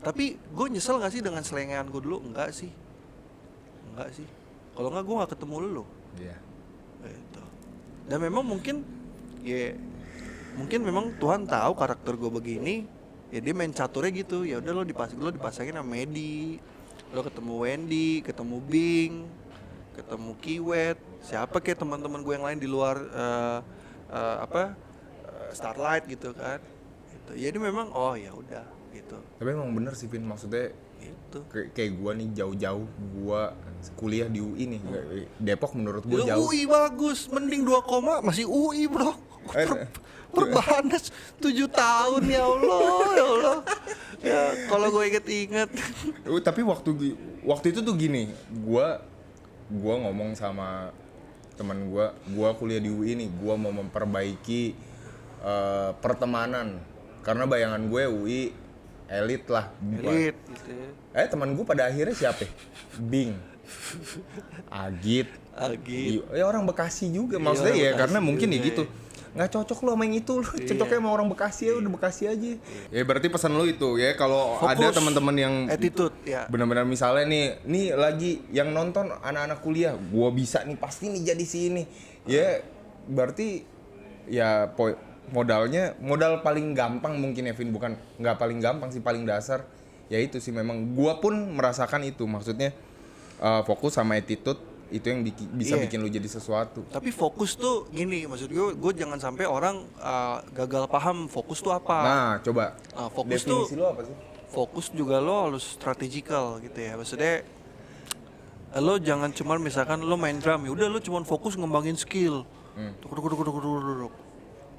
Tapi gue nyesel nggak sih dengan selengean gue dulu? Enggak sih. Kalau nggak, gue nggak ketemu lu. Iya. Gitu. Dan memang mungkin memang Tuhan tahu karakter gue begini, ya dia main caturnya gitu. Ya udah lo dipasangin sama Medi, lo ketemu Wendy, ketemu Bing, ketemu Kiwet, siapa kayak teman-teman gue yang lain di luar Starlight gitu kan. Gitu. Jadi memang ya udah gitu. Tapi emang bener sih, Vin, maksudnya Gitu. kayak gua nih jauh-jauh, gua kuliah di UI nih. Depok menurut gua Lu jauh. UI bagus, mending 2, masih UI bro. Perbanas 7 tahun, ya Allah. Ya kalau gue inget. Tapi waktu itu tuh gini, gua ngomong sama teman gua kuliah di UI nih, gua mau memperbaiki pertemanan, karena bayangan gue UI elit lah. Elit gitu ya. Teman gue pada akhirnya siapa? Bing, Agit. Ya orang Bekasi juga, maksudnya ya Bekasi karena mungkin ya juga, gitu. Nggak cocok lo sama yang itu, lo cocoknya sama orang Bekasi ya udah Bekasi aja. Ya berarti pesan lo itu ya, kalau ada teman-teman yang attitude ya. benar-benar misalnya nih lagi yang nonton anak-anak kuliah, gua bisa nih pasti nih jadi sini. Ya berarti ya modal paling gampang mungkin ya, Vin, bukan nggak paling gampang sih, paling dasar ya itu sih. Memang gua pun merasakan itu, maksudnya fokus sama attitude itu yang bisa bikin lu jadi sesuatu. Tapi fokus tuh gini, maksud gue jangan sampai orang gagal paham fokus tuh apa. Nah coba Fokus definisi tuh lu apa sih? fokus juga lo harus strategical gitu ya. Maksudnya lo jangan cuman misalkan lo main drum, ya udah lo cuman fokus ngembangin skill. Duk.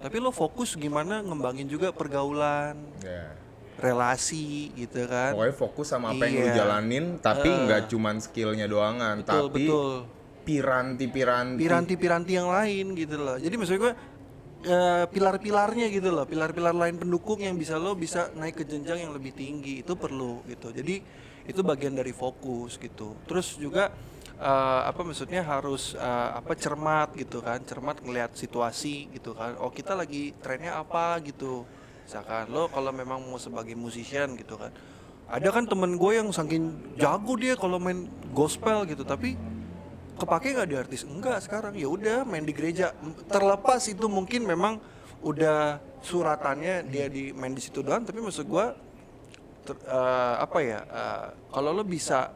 Tapi lo fokus gimana ngembangin juga pergaulan, relasi gitu kan. Pokoknya fokus sama apa yang lu jalanin, tapi nggak cuman skillnya doangan, tapi piranti piranti yang lain gitu loh. Jadi maksud gue pilar-pilarnya gitu loh, pilar-pilar lain pendukung yang bisa lo bisa naik ke jenjang yang lebih tinggi, itu perlu gitu. Jadi itu bagian dari fokus gitu. Terus juga apa maksudnya harus cermat gitu kan, cermat ngelihat situasi gitu kan. Oh kita lagi trennya apa gitu. Misalkan lo kalau memang mau sebagai musician gitu kan, ada kan temen gue yang saking jago dia kalau main gospel gitu, tapi kepake nggak di artis? Enggak sekarang. Ya udah main di gereja. Terlepas itu mungkin memang udah suratannya dia di main di situ doang, tapi maksud gua kalau lo bisa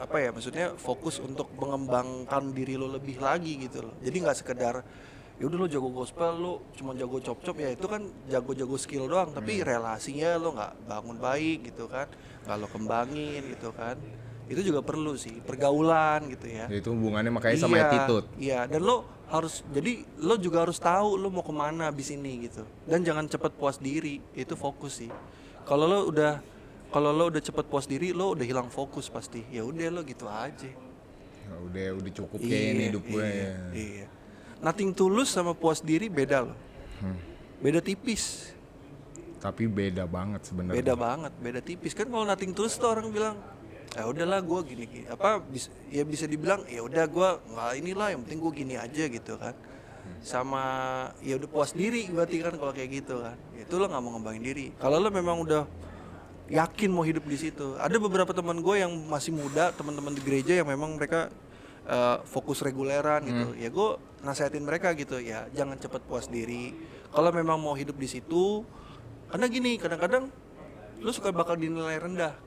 maksudnya fokus untuk mengembangkan diri lo lebih lagi gitu loh. Jadi nggak sekedar ya udah lo jago gospel, lo cuma jago cop-cop, ya itu kan jago-jago skill doang, tapi relasinya lo nggak bangun baik gitu kan, nggak lo kembangin gitu kan. Itu juga perlu sih, pergaulan gitu ya. Itu hubungannya makanya sama attitude. Iya, dan lo harus, jadi lo juga harus tahu lo mau kemana abis ini gitu. Dan jangan cepet puas diri, itu fokus sih. Kalau lo udah cepet puas diri, lo udah hilang fokus pasti. Ya udah lo gitu aja. Ya udah cukup kayak ini hidup gue. Iya. Nothing tulus sama puas diri beda loh. Beda tipis. Tapi beda banget sebenarnya. Beda banget, beda tipis kan. Kalau nothing tulus tuh orang bilang, ya udahlah gue gini bisa dibilang ya udah gue nggak inilah, yang penting gue gini aja gitu kan. Sama ya udah puas diri berarti kan kalau kayak gitu kan. Itu lo nggak mau ngembangin diri. Kalau lo memang udah yakin mau hidup di situ. Ada beberapa teman gue yang masih muda, teman-teman di gereja yang memang mereka fokus reguleran gitu. Ya gue nasihatin mereka gitu, ya jangan cepat puas diri. Kalau memang mau hidup di situ, karena gini, kadang-kadang lo suka bakal dinilai rendah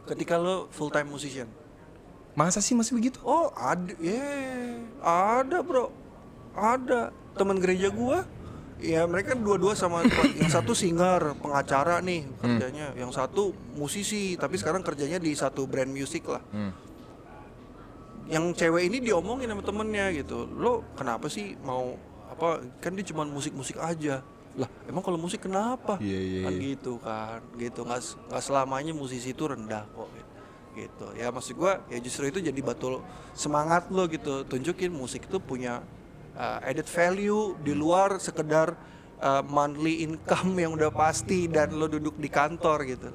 ketika lo full time musician. Masa sih masih begitu? Oh ada, ada bro, ada teman gereja gua, ya mereka dua-dua sama yang satu singer, pengacara nih kerjanya, yang satu musisi tapi sekarang kerjanya di satu brand musik lah. Yang cewek ini diomongin sama temennya gitu, lo kenapa sih mau apa, kan dia cuma musik-musik aja. Lah emang kalau musik kenapa? Iya. Kan gitu nggak selamanya musisi itu rendah kok gitu. Ya maksud gua ya justru itu jadi batu semangat lo gitu, tunjukin musik itu punya added value di luar sekedar monthly income yang udah pasti dan lo duduk di kantor gitu.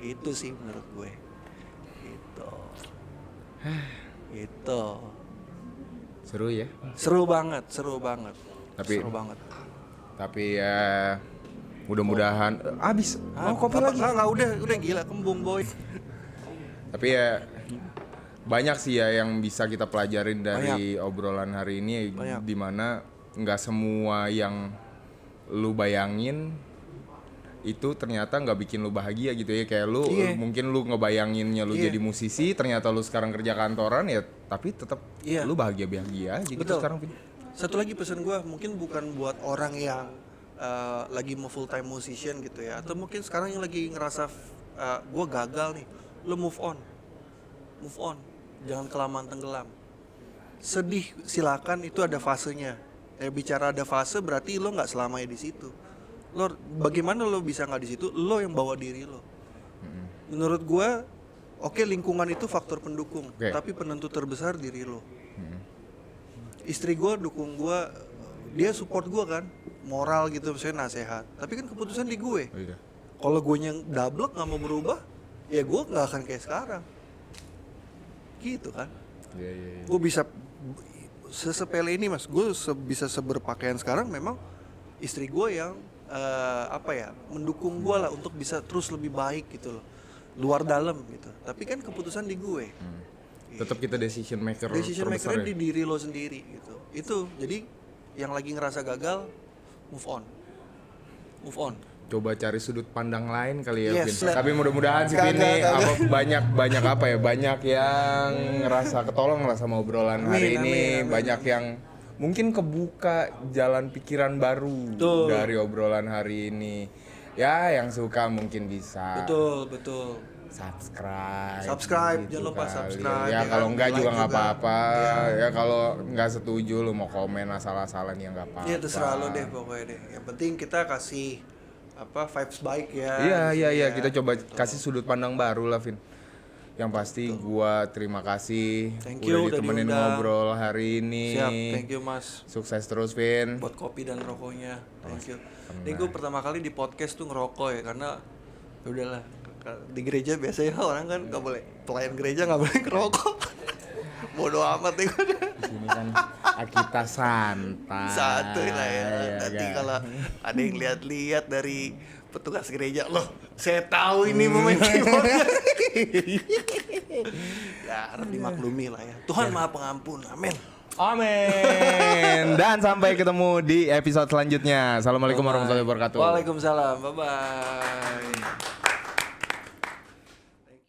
Itu sih menurut gue gitu. Gitu. Seru ya? Seru banget. Seru banget. Tapi ya mudah-mudahan habis. Kopi lagi. Enggak, udah gila kembung boy. Tapi ya banyak sih ya yang bisa kita pelajarin dari obrolan hari ini, dimana nggak semua yang lu bayangin itu ternyata nggak bikin lu bahagia gitu ya. Kayak lu mungkin lu ngebayanginnya lu jadi musisi, ternyata lu sekarang kerja kantoran ya, tapi tetap lu bahagia aja gitu sekarang. Satu lagi pesan gue, mungkin bukan buat orang yang lagi mau full time musician gitu ya, atau mungkin sekarang yang lagi ngerasa gue gagal nih, lo move on, jangan kelamaan tenggelam. Sedih silakan, itu ada fasenya. Bicara ada fase berarti lo nggak selamanya di situ. Lo bagaimana lo bisa nggak di situ? Lo yang bawa diri lo. Menurut gue, oke, lingkungan itu faktor pendukung, tapi penentu terbesar diri lo. Istri gue dukung gue, dia support gue kan, moral gitu, misalnya nasihat. Tapi kan keputusan di gue. Kalau gue yang dablek nggak mau berubah, ya gue nggak akan kayak sekarang. Gitu kan. Gue bisa sesepele ini mas, gue bisa seberpakaian sekarang memang istri gue yang mendukung gue lah untuk bisa terus lebih baik gitu loh, luar dalam gitu. Tapi kan keputusan di gue. Tetap kita decision maker makernya di diri lo sendiri gitu. Itu jadi yang lagi ngerasa gagal, move on. Coba cari sudut pandang lain kali ya, Yes, Vin. Tapi mudah-mudahan sih ini banyak yang ngerasa ketolong lah sama obrolan hari ini. Amin. Banyak yang mungkin kebuka jalan pikiran baru dari obrolan hari ini. Ya, yang suka mungkin bisa. Betul. Subscribe gitu, jangan lupa subscribe. Ya kalau enggak juga nggak apa-apa. Ya kalau nggak setuju lu mau komen asal-asalan ya nggak apa-apa. Iya terserah lo deh pokoknya deh. Yang penting kita kasih vibes baik ya. Iya, kita coba kasih sudut pandang baru lah, Vin. Yang pasti gua terima kasih Thank you udah ditemenin diundang. ngobrol hari ini. Siap, thank you Mas Sukses terus, Vin. buat kopi dan rokoknya. Thank you. Ini gue pertama kali di podcast tuh ngerokok ya karena ya udahlah di gereja biasanya orang kan nggak boleh, pelayan gereja nggak boleh ngerokok. Bodoh amat ya gue. Di sini kan kita santai. Satu lah ya. Iya, Nanti kan? kalau ada yang lihat-lihat dari petugas gereja, loh saya tahu ini pemain keyboard. Ya harap dimaklumi lah ya. Tuhan Maha Pengampun. Amin. Amin. Dan sampai ketemu di episode selanjutnya. Assalamualaikum warahmatullahi wabarakatuh. Waalaikumsalam. Bye bye.